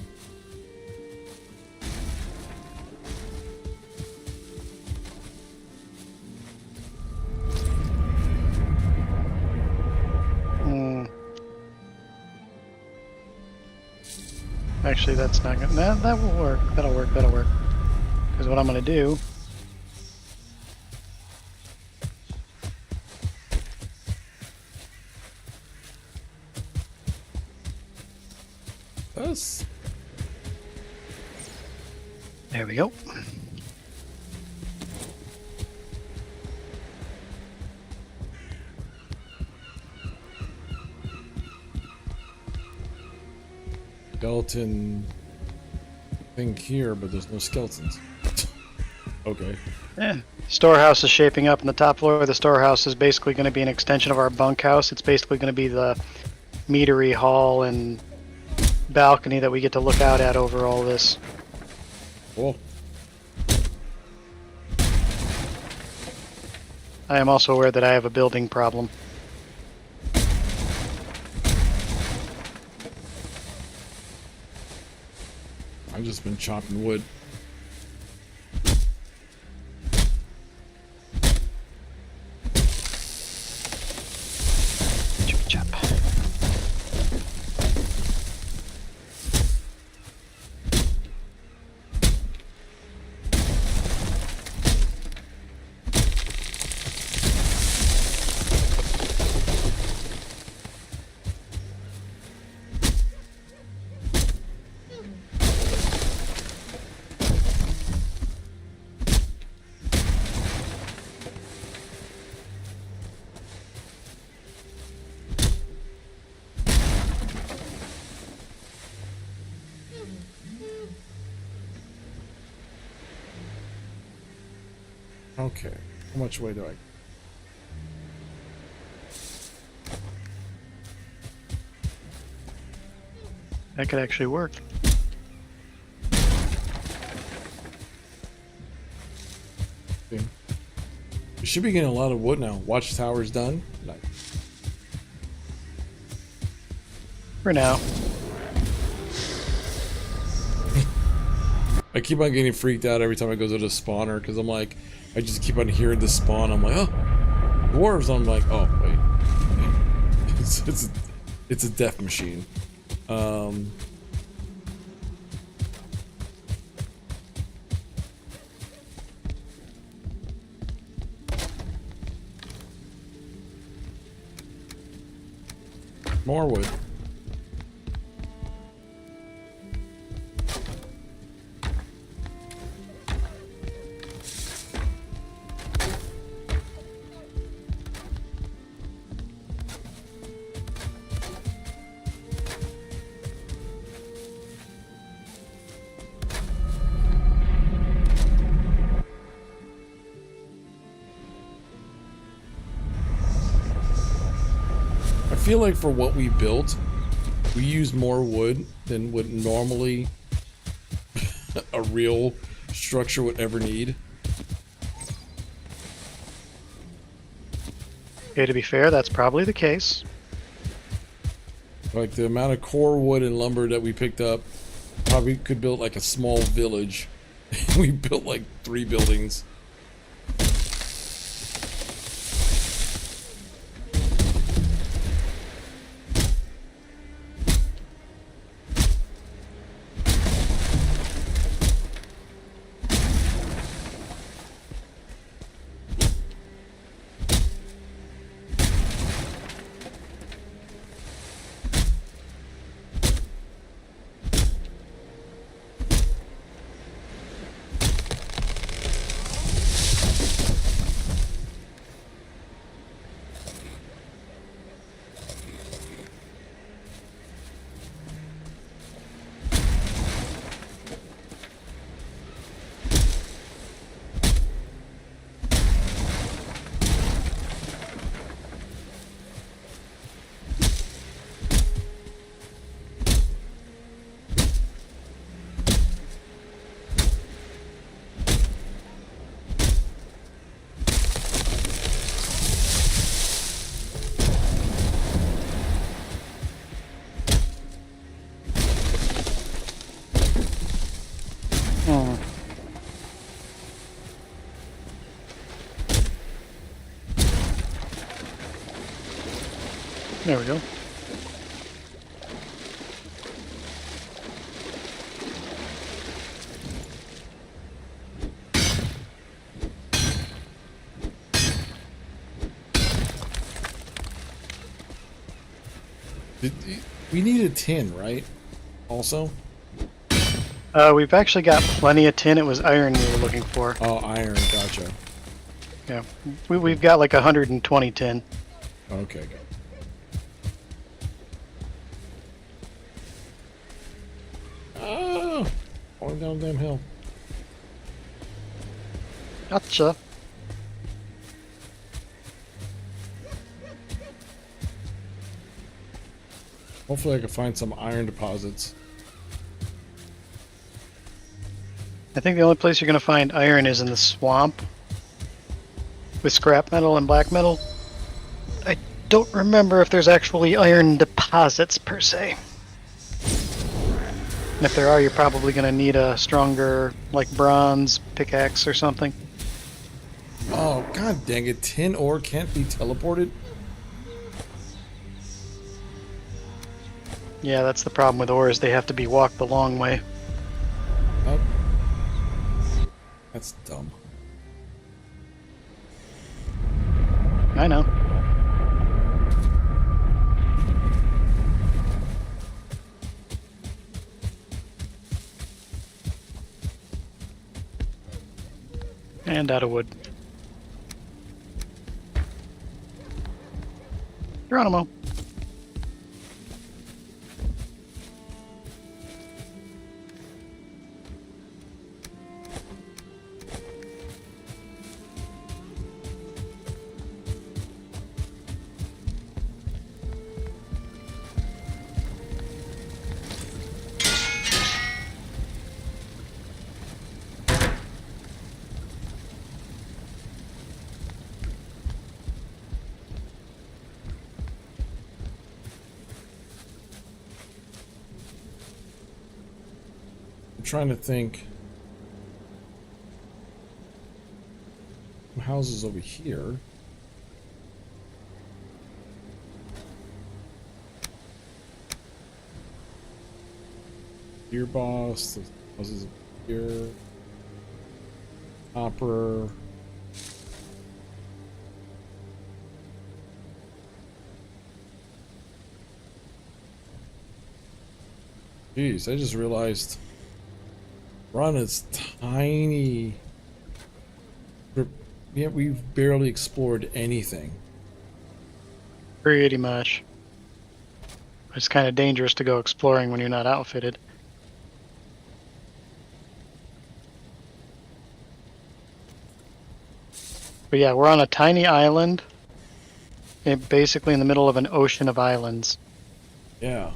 Speaker 1: Actually, that's not going to... Nah, that will work. That'll work. Because what I'm going to do...
Speaker 2: Us.
Speaker 1: There we go.
Speaker 2: Skeleton thing here, but there's no skeletons. Okay.
Speaker 1: Yeah. Storehouse is shaping up, and the top floor of the storehouse is basically going to be an extension of our bunkhouse. It's basically going to be the meadery hall and balcony that we get to look out at over all this.
Speaker 2: Cool.
Speaker 1: I am also aware that I have a building problem.
Speaker 2: I've just been chopping wood.
Speaker 1: Chop.
Speaker 2: Okay. How much way do I?
Speaker 1: That could actually work.
Speaker 2: Okay. We should be getting a lot of wood now. Watchtower's done. Nice.
Speaker 1: For now.
Speaker 2: I keep on getting freaked out every time I go to the spawner because I'm like, I just keep on hearing the spawn. I'm like, oh, dwarves. I'm like, oh wait, it's a death machine. More wood. feel like for what we built, we used more wood than would normally a real structure would ever need.
Speaker 1: Okay, to be fair, that's probably the case.
Speaker 2: Like the amount of core wood and lumber that we picked up, probably could build like a small village. We built like 3 buildings.
Speaker 1: There we go.
Speaker 2: We need a tin, right? Also?
Speaker 1: We've actually got plenty of tin. It was iron we were looking for.
Speaker 2: Oh, iron, gotcha.
Speaker 1: Yeah, we've got like 120 tin.
Speaker 2: Okay, good. Ah! Going down the damn hill.
Speaker 1: Gotcha.
Speaker 2: Hopefully I can find some iron deposits.
Speaker 1: I think the only place you're going to find iron is in the swamp with scrap metal and black metal. I don't remember if there's actually iron deposits per se. And if there are, you're probably going to need a stronger, like, bronze pickaxe or something.
Speaker 2: Oh, god dang it. Tin ore can't be teleported?
Speaker 1: Yeah, that's the problem with ores. They have to be walked the long way.
Speaker 2: Oh. That's dumb.
Speaker 1: I know. And out of wood. Geronimo.
Speaker 2: I'm trying to think. Houses over here. Deer boss, the houses here. Copper. Jeez, I just realized Run is tiny. Yeah, we've barely explored anything.
Speaker 1: Pretty much. It's kind of dangerous to go exploring when you're not outfitted. But yeah, we're on a tiny island basically in the middle of an ocean of islands.
Speaker 2: Yeah.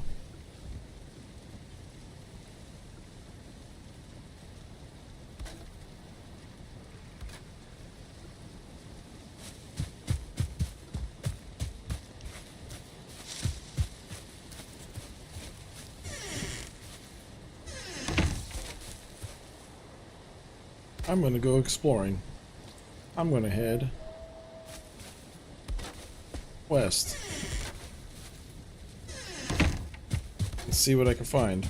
Speaker 2: I'm gonna go exploring. I'm gonna head west and see what I can find.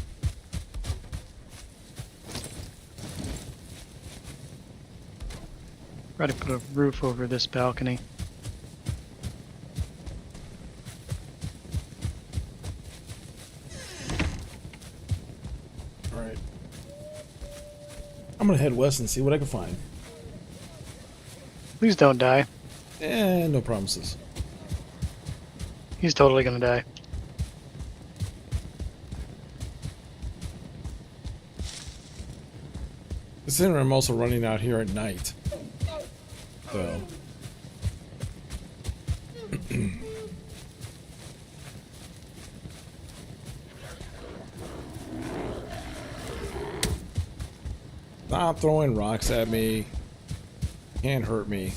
Speaker 1: Try to put a roof over this balcony.
Speaker 2: Alright. I'm gonna head west and see what I can find.
Speaker 1: Please don't die.
Speaker 2: No promises.
Speaker 1: He's totally gonna die.
Speaker 2: Considering I'm also running out here at night. So. Stop throwing rocks at me. Can't hurt me.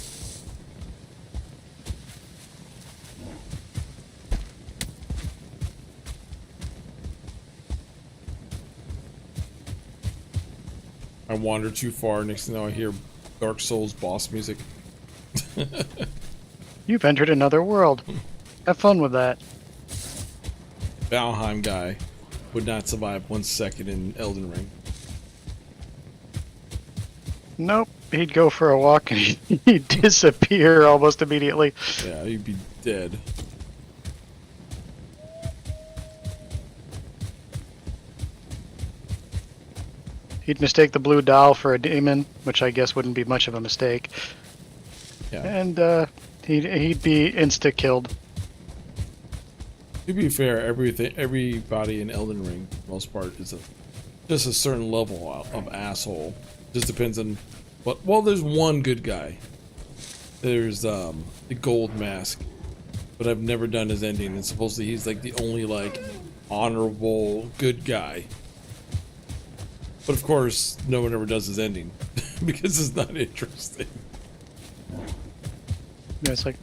Speaker 2: I wander too far. Next thing I know, I hear Dark Souls boss music.
Speaker 1: You've entered another world. Have fun with that.
Speaker 2: Valheim guy would not survive 1 second in Elden Ring.
Speaker 1: Nope. He'd go for a walk and he'd disappear almost immediately.
Speaker 2: Yeah, he'd be dead.
Speaker 1: He'd mistake the blue doll for a demon, which I guess wouldn't be much of a mistake.
Speaker 2: Yeah.
Speaker 1: And he'd be insta-killed.
Speaker 2: To be fair, everybody in Elden Ring, for the most part, is just a certain level of asshole. Just depends on what. Well, there's one good guy. There's the Gold Mask, but I've never done his ending. And supposedly he's like the only like honorable good guy. But of course, no one ever does his ending because it's not interesting.
Speaker 1: Yeah, it's like,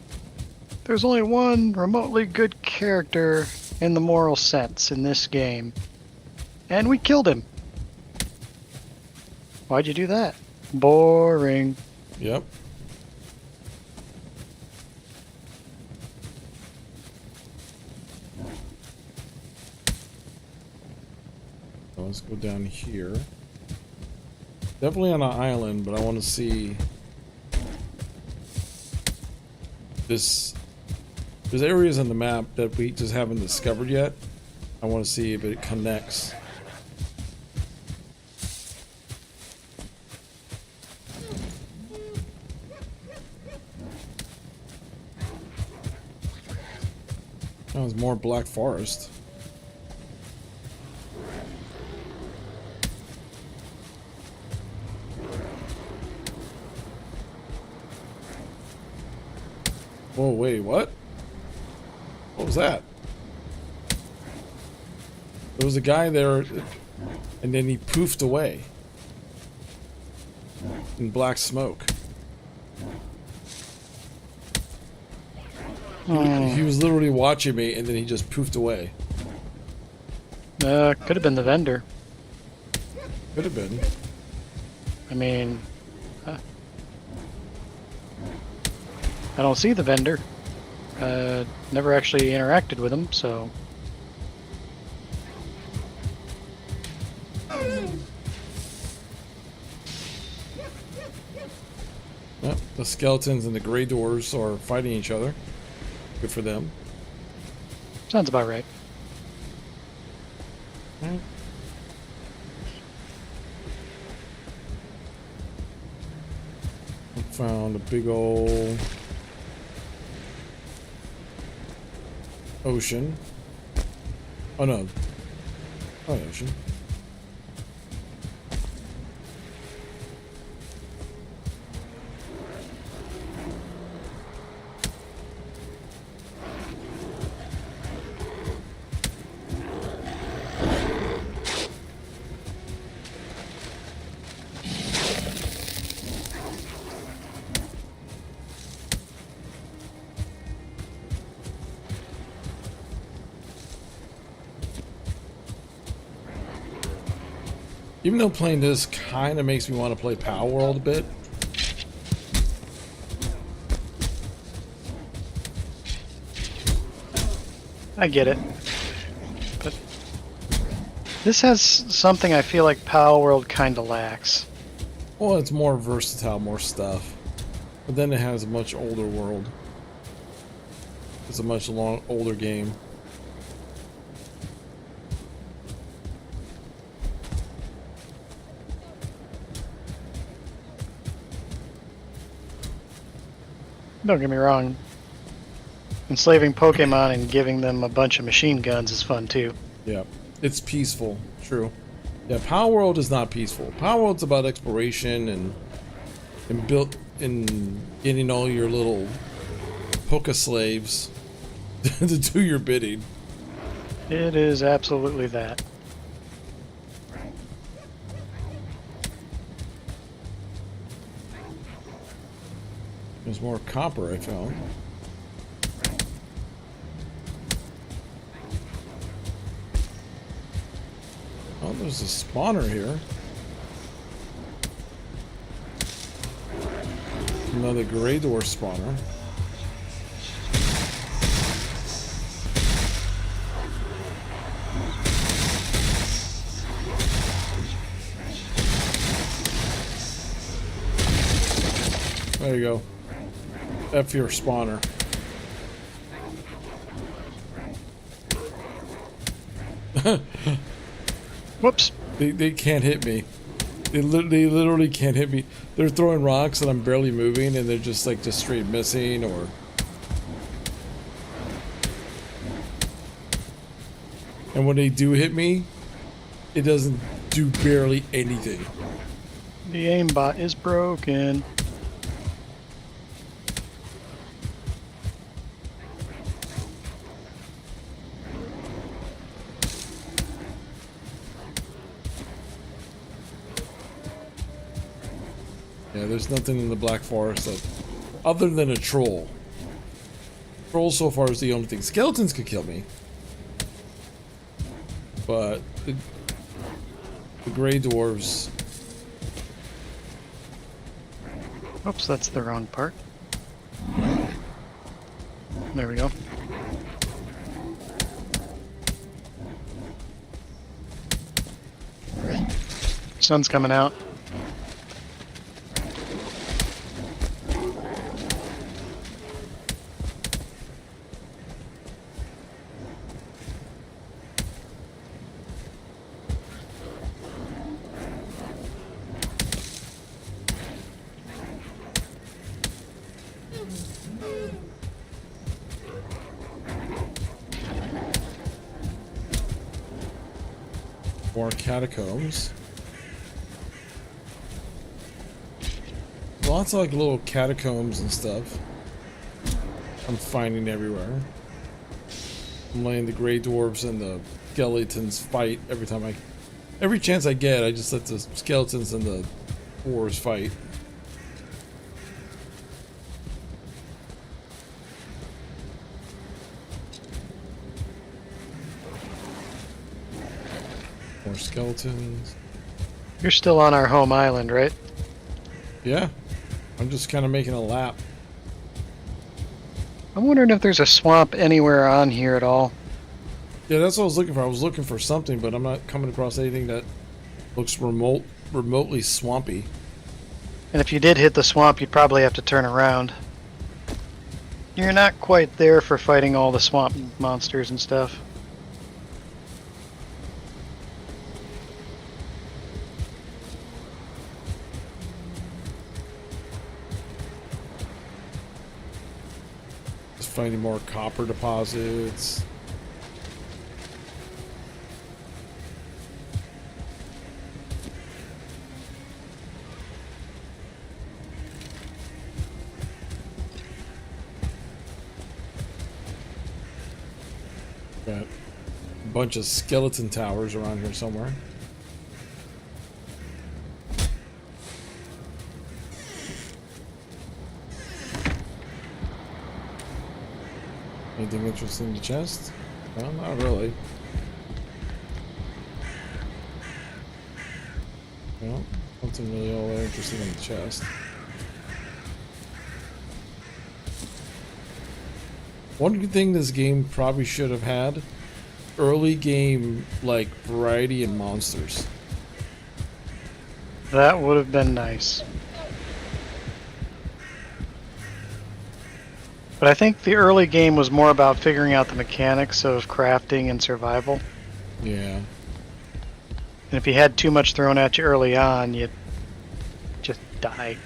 Speaker 1: there's only one remotely good character in the moral sense in this game. And we killed him. Why'd you do that? Boring.
Speaker 2: Yep. So let's go down here. Definitely on an island, but I want to see this. There's areas on the map that we just haven't discovered yet. I want to see if it connects. Oh, there's more Black Forest. Whoa, wait, what? What was that? There was a guy there, and then he poofed away in black smoke. He was literally watching me, and then he just poofed away.
Speaker 1: Could have been the vendor.
Speaker 2: Could have been.
Speaker 1: I mean, I don't see the vendor. Never actually interacted with him, so.
Speaker 2: Yep, the skeletons and the gray doors are fighting each other. Good for them.
Speaker 1: Sounds about right.
Speaker 2: Right. I found a big old ocean. Oh no. Oh, ocean. Even though playing this kind of makes me want to play Power World a bit.
Speaker 1: I get it. But this has something I feel like Power World kind of lacks.
Speaker 2: Well, it's more versatile, more stuff. But then it has a much older world. It's a much older game.
Speaker 1: Don't get me wrong. Enslaving Pokemon and giving them a bunch of machine guns is fun too.
Speaker 2: Yeah, it's peaceful. True. Yeah, Power World is not peaceful. Power World's about exploration and built in getting all your little Poke slaves to do your bidding.
Speaker 1: It is absolutely that.
Speaker 2: There's more copper I found. Oh, there's a spawner here. Another gray door spawner. There you go. F your spawner.
Speaker 1: Whoops.
Speaker 2: They can't hit me. They literally can't hit me. They're throwing rocks and I'm barely moving and they're just like just straight missing or... And when they do hit me, it doesn't do barely anything.
Speaker 1: The aimbot is broken.
Speaker 2: Yeah, there's nothing in the Black Forest that, other than a troll. Troll so far is the only thing. Skeletons could kill me. But the gray dwarves...
Speaker 1: Oops, that's the wrong part. There we go. Sun's coming out.
Speaker 2: More catacombs. Lots of like little catacombs and stuff I'm finding everywhere. I'm letting the gray dwarves and the skeletons fight every chance I get. I just let the skeletons and the dwarves fight. More skeletons.
Speaker 1: You're still on our home island, right?
Speaker 2: Yeah, I'm just kind of making a lap.
Speaker 1: I'm wondering if there's a swamp anywhere on here at all.
Speaker 2: Yeah, that's what I was looking for. I was looking for something, but I'm not coming across anything that looks remotely swampy.
Speaker 1: And if you did hit the swamp, you'd probably have to turn around. You're not quite there for fighting all the swamp monsters and stuff.
Speaker 2: Just finding more copper deposits. Got a bunch of skeleton towers around here somewhere. Anything interesting in the chest? No, not really. Well, something really all that interesting in the chest. One good thing this game probably should have had, early game, like, variety in monsters.
Speaker 1: That would have been nice. But I think the early game was more about figuring out the mechanics of crafting and survival.
Speaker 2: Yeah.
Speaker 1: And if you had too much thrown at you early on, you'd just die.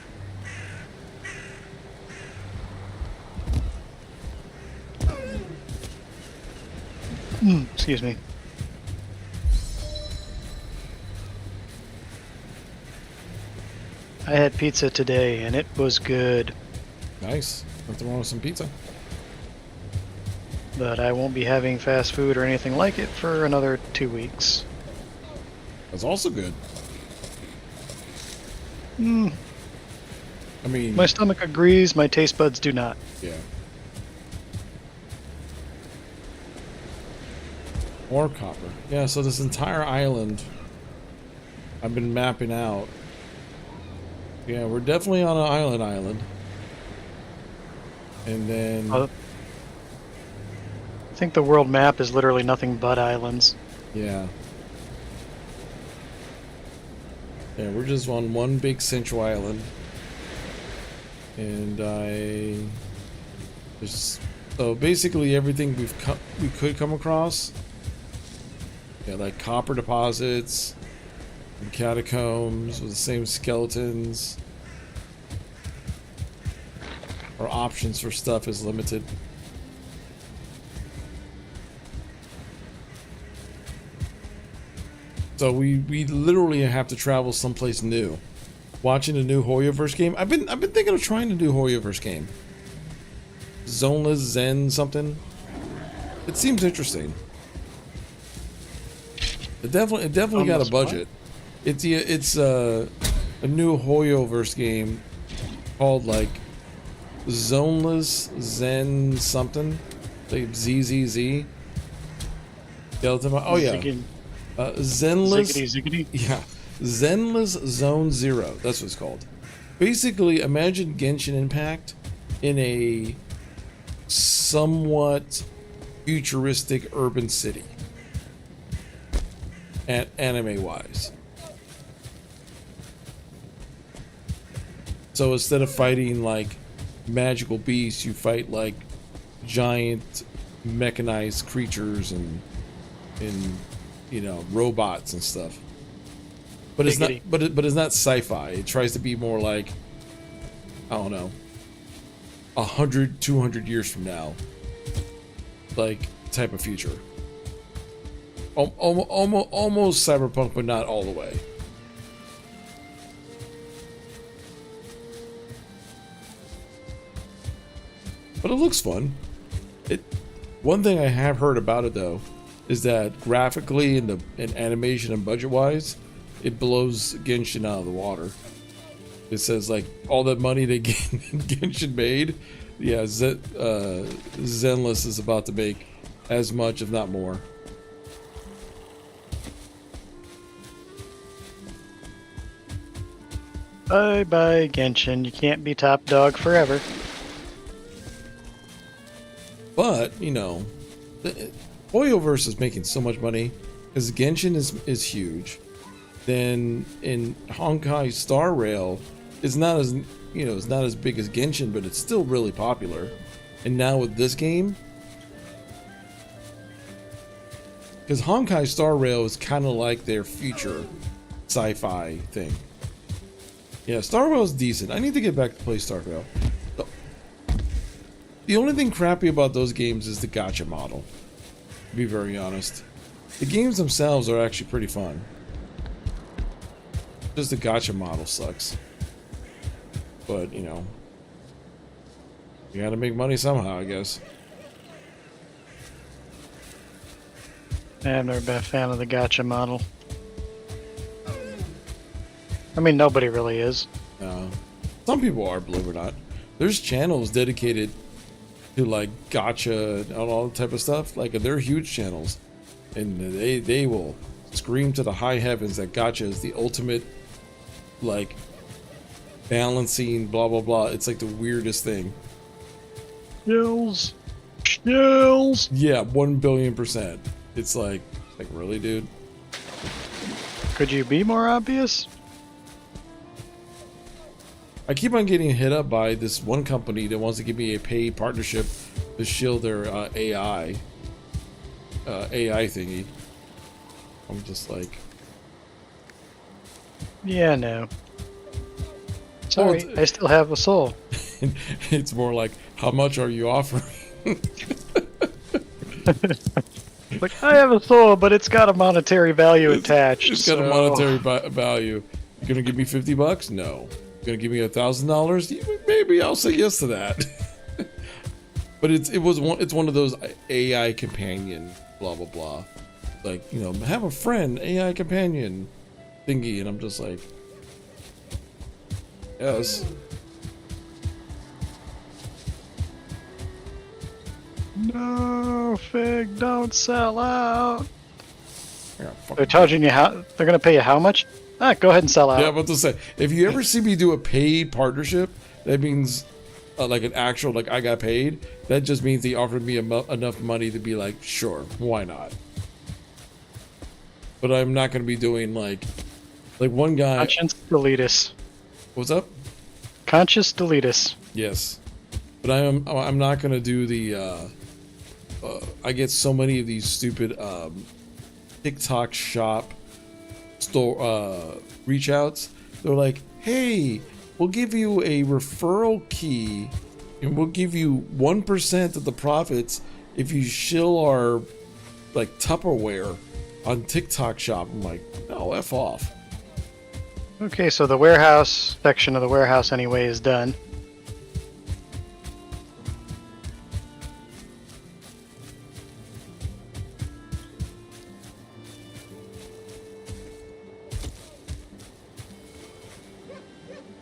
Speaker 1: Excuse me. I had pizza today and it was good,
Speaker 2: Nice. Nothing wrong with some pizza.
Speaker 1: but I won't be having fast food or anything like it for another 2 weeks.
Speaker 2: That's also good.
Speaker 1: Mm,
Speaker 2: I mean,
Speaker 1: my stomach agrees, my taste buds do not.
Speaker 2: yeah. More copper. Yeah, so this entire island I've been mapping out. Yeah, we're definitely on an island. And then...
Speaker 1: I think the world map is literally nothing but islands.
Speaker 2: yeah. Yeah, we're just on one big central island. And so basically everything we could come across. Yeah, like copper deposits, and catacombs with the same skeletons. Our options for stuff is limited. So we literally have to travel someplace new. Watching a new Hoyoverse game. I've been thinking of trying a new Hoyoverse game. Zoneless Zen something. It seems interesting. It definitely got a budget. It's a new Hoyoverse game called like Zoneless Zen something, like ZZZ. Oh yeah, Zenless.
Speaker 1: Ziggity.
Speaker 2: Yeah, Zenless Zone Zero. That's what it's called. Basically, imagine Genshin Impact in a somewhat futuristic urban city. Anime wise. So instead of fighting like magical beasts, you fight like giant mechanized creatures and you know, robots and stuff. But it's not but it's not sci-fi. It tries to be more like, I don't know, 100, 200 years from now, like type of future. Almost cyberpunk, but not all the way. But it looks fun. One thing I have heard about it though is that graphically and animation and budget wise, it blows Genshin out of the water. It says like all that money that Genshin made, yeah, Zenless is about to make as much, if not more.
Speaker 1: Bye bye, Genshin. You can't be top dog forever.
Speaker 2: But, you know, Hoyoverse is making so much money because Genshin is huge. Then in Honkai Star Rail, it's not as, you know, it's not as big as Genshin, but it's still really popular. And now with this game, because Honkai Star Rail is kind of like their future sci-fi thing. Yeah, Star Rail is decent. I need to get back to play Star Rail. The only thing crappy about those games is the gacha model, to be very honest. The games themselves are actually pretty fun. Just the gacha model sucks. But, you know, you gotta make money somehow, I guess.
Speaker 1: I've never been a fan of the gacha model. I mean, nobody really is.
Speaker 2: Some people are, believe it or not. There's channels dedicated to like gacha and all that type of stuff. Like, they're huge channels, and they will scream to the high heavens that gacha is the ultimate like balancing, blah blah blah. It's like the weirdest thing.
Speaker 1: Skills. Skills.
Speaker 2: Yeah, 1,000,000,000%. It's like really, dude.
Speaker 1: Could you be more obvious?
Speaker 2: I keep on getting hit up by this one company that wants to give me a paid partnership to shield their AI thingy. I'm just like,
Speaker 1: Yeah, no. Sorry, I still have a soul.
Speaker 2: it's more like, how much are you offering?
Speaker 1: Like, I have a soul, but it's got a monetary value attached.
Speaker 2: It's got a monetary value. You gonna give me $50? No. You gonna give me $1,000? Maybe I'll say yes to that. But it's one of those AI companion, blah blah blah. Like, you know, have a friend, AI companion thingy, and I'm just like, yes.
Speaker 1: No, Fig, don't sell out.
Speaker 2: Yeah,
Speaker 1: They're charging you how? They're gonna pay you how much? Ah, go ahead and sell out.
Speaker 2: yeah, I'm about to say, if you ever see me do a paid partnership, that means like an actual, like, I got paid. That just means they offered me enough money to be like, sure, why not? But I'm not going to be doing like one guy.
Speaker 1: Conscious deletus.
Speaker 2: What's up?
Speaker 1: Conscious deletus.
Speaker 2: Yes, but I'm not going to do the. I get so many of these stupid TikTok shop store reach outs. They're like, hey, we'll give you a referral key and we'll give you 1% of the profits if you shill our like Tupperware on TikTok shop. I'm like, no, F off.
Speaker 1: Okay, so the warehouse section of the warehouse anyway is done.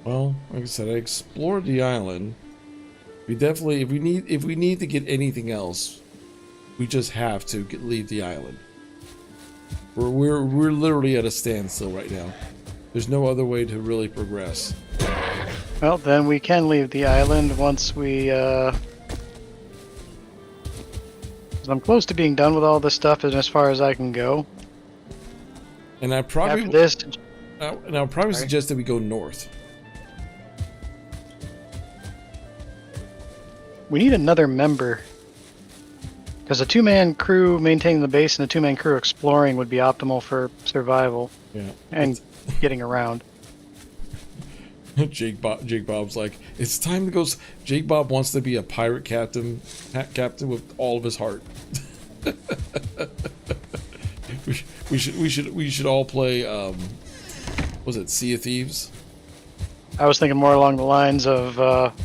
Speaker 2: Well, like I said, I explored the island. We definitely, if we need to get anything else, we just have to leave the island. We're literally at a standstill right now. There's no other way to really progress.
Speaker 1: Well, then we can leave the island once we, 'cause I'm close to being done with all this stuff as far as I can go.
Speaker 2: And I probably
Speaker 1: After this,
Speaker 2: and I'll probably suggest that we go north.
Speaker 1: we need another member. Because a two-man crew maintaining the base and a two-man crew exploring would be optimal for survival
Speaker 2: Yeah.
Speaker 1: and getting around.
Speaker 2: Jake Bob's like, it's time to go. Jake Bob wants to be a pirate captain with all of his heart. we should all play. Was it Sea of Thieves?
Speaker 1: I was thinking more along the lines of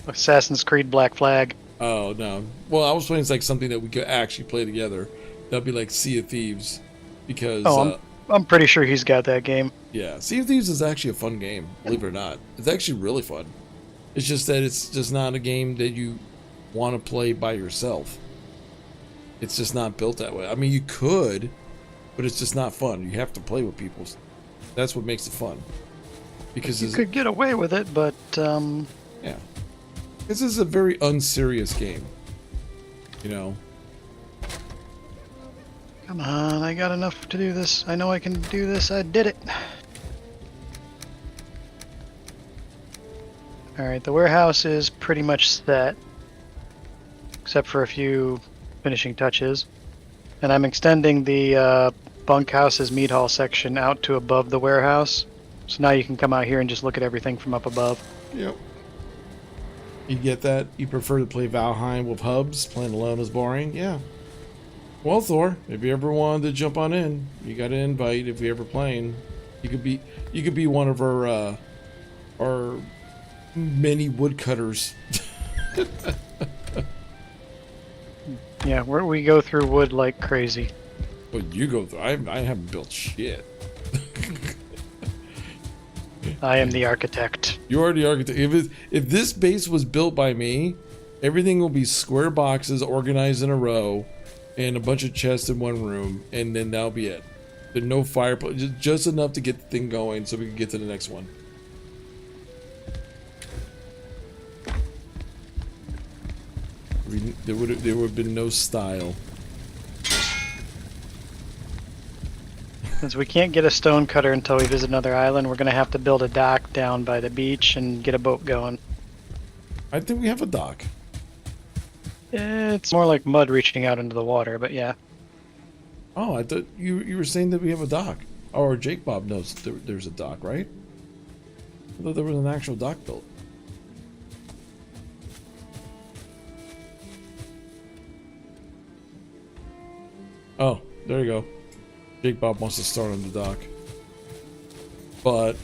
Speaker 1: Assassin's Creed Black Flag.
Speaker 2: Oh no. Well, I was playing like something that we could actually play together. That'd be like Sea of Thieves, because
Speaker 1: I'm pretty sure he's got that game.
Speaker 2: yeah, Sea of Thieves is actually a fun game. Believe it or not, it's actually really fun. It's just that it's just not a game that you want to play by yourself. It's just not built that way. I mean, you could, but it's just not fun. You have to play with people. That's what makes it fun. Because
Speaker 1: You could get away with it, but
Speaker 2: yeah, this is a very unserious game. You know.
Speaker 1: come on, I got enough to do this. I know I can do this. I did it. Alright, the warehouse is pretty much set, except for a few finishing touches. And I'm extending the bunkhouse's meat hall section out to above the warehouse. So now you can come out here and just look at everything from up above.
Speaker 2: Yep. You get that? You prefer to play Valheim with hubs? Playing alone is boring? Yeah. Well, Thor, if you ever wanted to jump on in, you got an invite. If we ever playing, you could be one of our many woodcutters.
Speaker 1: Yeah, we go through wood like crazy.
Speaker 2: But you go through. I haven't built shit.
Speaker 1: I am the architect.
Speaker 2: You are the architect. If this base was built by me, everything will be square boxes organized in a row, and a bunch of chests in one room, and then that'll be it. There's no fireplace, just enough to get the thing going, so we can get to the next one. there would have been no style.
Speaker 1: Since we can't get a stone cutter until we visit another island, we're gonna have to build a dock down by the beach and get a boat going.
Speaker 2: I think we have a dock.
Speaker 1: It's more like mud reaching out into the water, but yeah.
Speaker 2: Oh, I thought you were saying that we have a dock. Or Jake Bob knows there's a dock, right? I thought there was an actual dock built. Oh, there you go. Jake Bob wants to start on the dock. But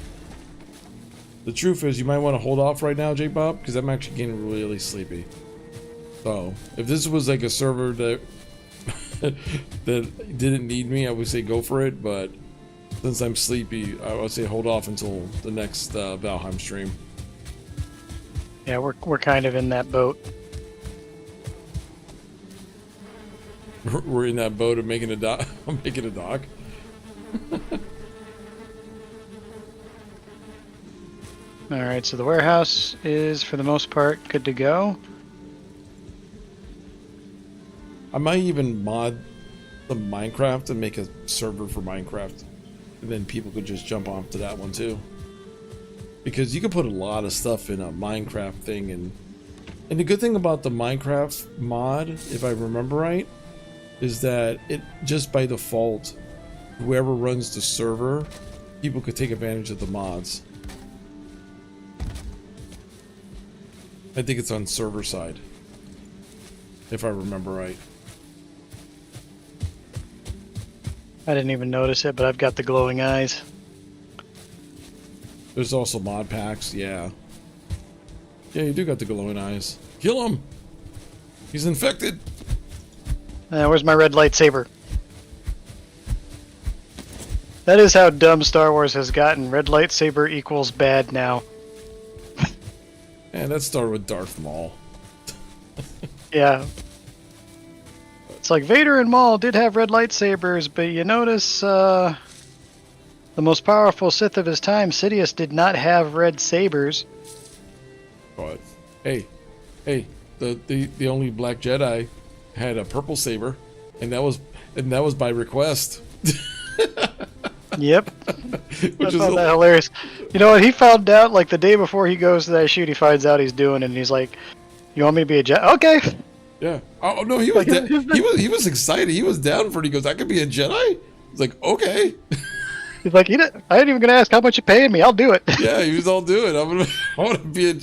Speaker 2: the truth is, you might want to hold off right now, Jake Bob, because I'm actually getting really sleepy. So, if this was like a server that that didn't need me, I would say go for it. But since I'm sleepy, I would say hold off until the next Valheim stream.
Speaker 1: Yeah, we're kind of in that boat.
Speaker 2: We're in that boat of making a dock. I'm making a dock.
Speaker 1: Alright, so the warehouse is, for the most part, good to go.
Speaker 2: I might even mod the Minecraft and make a server for Minecraft. And then people could just jump onto that one too. Because you can put a lot of stuff in a Minecraft thing. And the good thing about the Minecraft mod, if I remember right, is that it just by default, whoever runs the server, people could take advantage of the mods. I think it's on server side, if I remember right.
Speaker 1: I didn't even notice it, but I've got the glowing eyes.
Speaker 2: There's also mod packs, yeah. Yeah, you do got the glowing eyes. Kill him! He's infected!
Speaker 1: Where's my red lightsaber? That is how dumb Star Wars has gotten. Red lightsaber equals bad now.
Speaker 2: And that started with Darth Maul.
Speaker 1: Yeah. It's like Vader and Maul did have red lightsabers, but you notice the most powerful Sith of his time, Sidious, did not have red sabers.
Speaker 2: But hey, the only black Jedi had a purple saber, and that was by request.
Speaker 1: Yep.
Speaker 2: Which
Speaker 1: I
Speaker 2: is
Speaker 1: found that hilarious. You know what? He found out like the day before he goes to that shoot. He finds out he's doing it, and he's like, "You want me to be a Jedi?" Okay.
Speaker 2: Yeah. Oh no, he was he was excited. He was down for it. He goes, "I could be a Jedi." He's like, "Okay."
Speaker 1: He's like, I ain't even gonna ask how much you paying me. I'll do it.
Speaker 2: Yeah, he was all do it. I want to be a.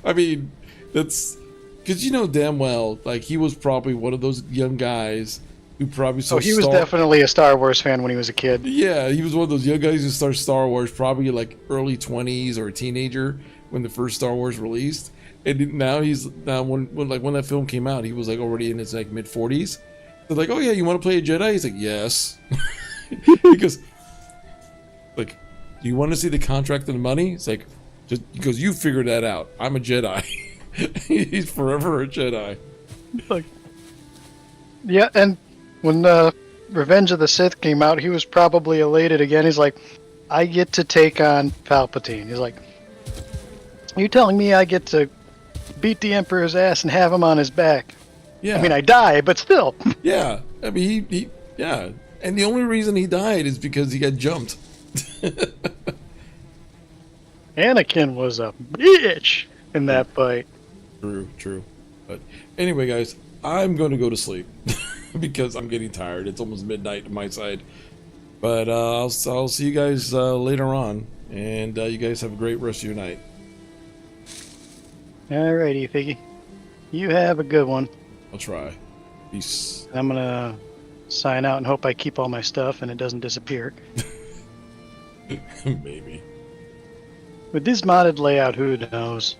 Speaker 2: I mean, that's because you know damn well, like he was probably one of those young guys who probably saw.
Speaker 1: Oh, he was definitely a Star Wars fan when he was a kid.
Speaker 2: Yeah, he was one of those young guys who started Star Wars probably like early 20s or a teenager when the first Star Wars released. And now when that film came out, he was like already in his like mid 40s. They're like, "Oh yeah, you want to play a Jedi?" He's like, "Yes." Because like, do you want to see the contract and the money? It's like, just because you figured that out. I'm a Jedi. He's forever a Jedi.
Speaker 1: Like, yeah, and when Revenge of the Sith came out, he was probably elated again. He's like, "I get to take on Palpatine." He's like, "You telling me I get to beat the Emperor's ass and have him on his back?"
Speaker 2: Yeah.
Speaker 1: I mean, I die, but still.
Speaker 2: Yeah. I mean, yeah. And the only reason he died is because he got jumped.
Speaker 1: Anakin was a bitch in that fight.
Speaker 2: True. But anyway, guys, I'm going to go to sleep because I'm getting tired. It's almost midnight on my side. But I'll see you guys later on, and you guys have a great rest of your night.
Speaker 1: Alrighty, Figgy. You have a good one.
Speaker 2: I'll try. Peace.
Speaker 1: I'm gonna sign out and hope I keep all my stuff and it doesn't disappear.
Speaker 2: Maybe.
Speaker 1: With this modded layout, who knows?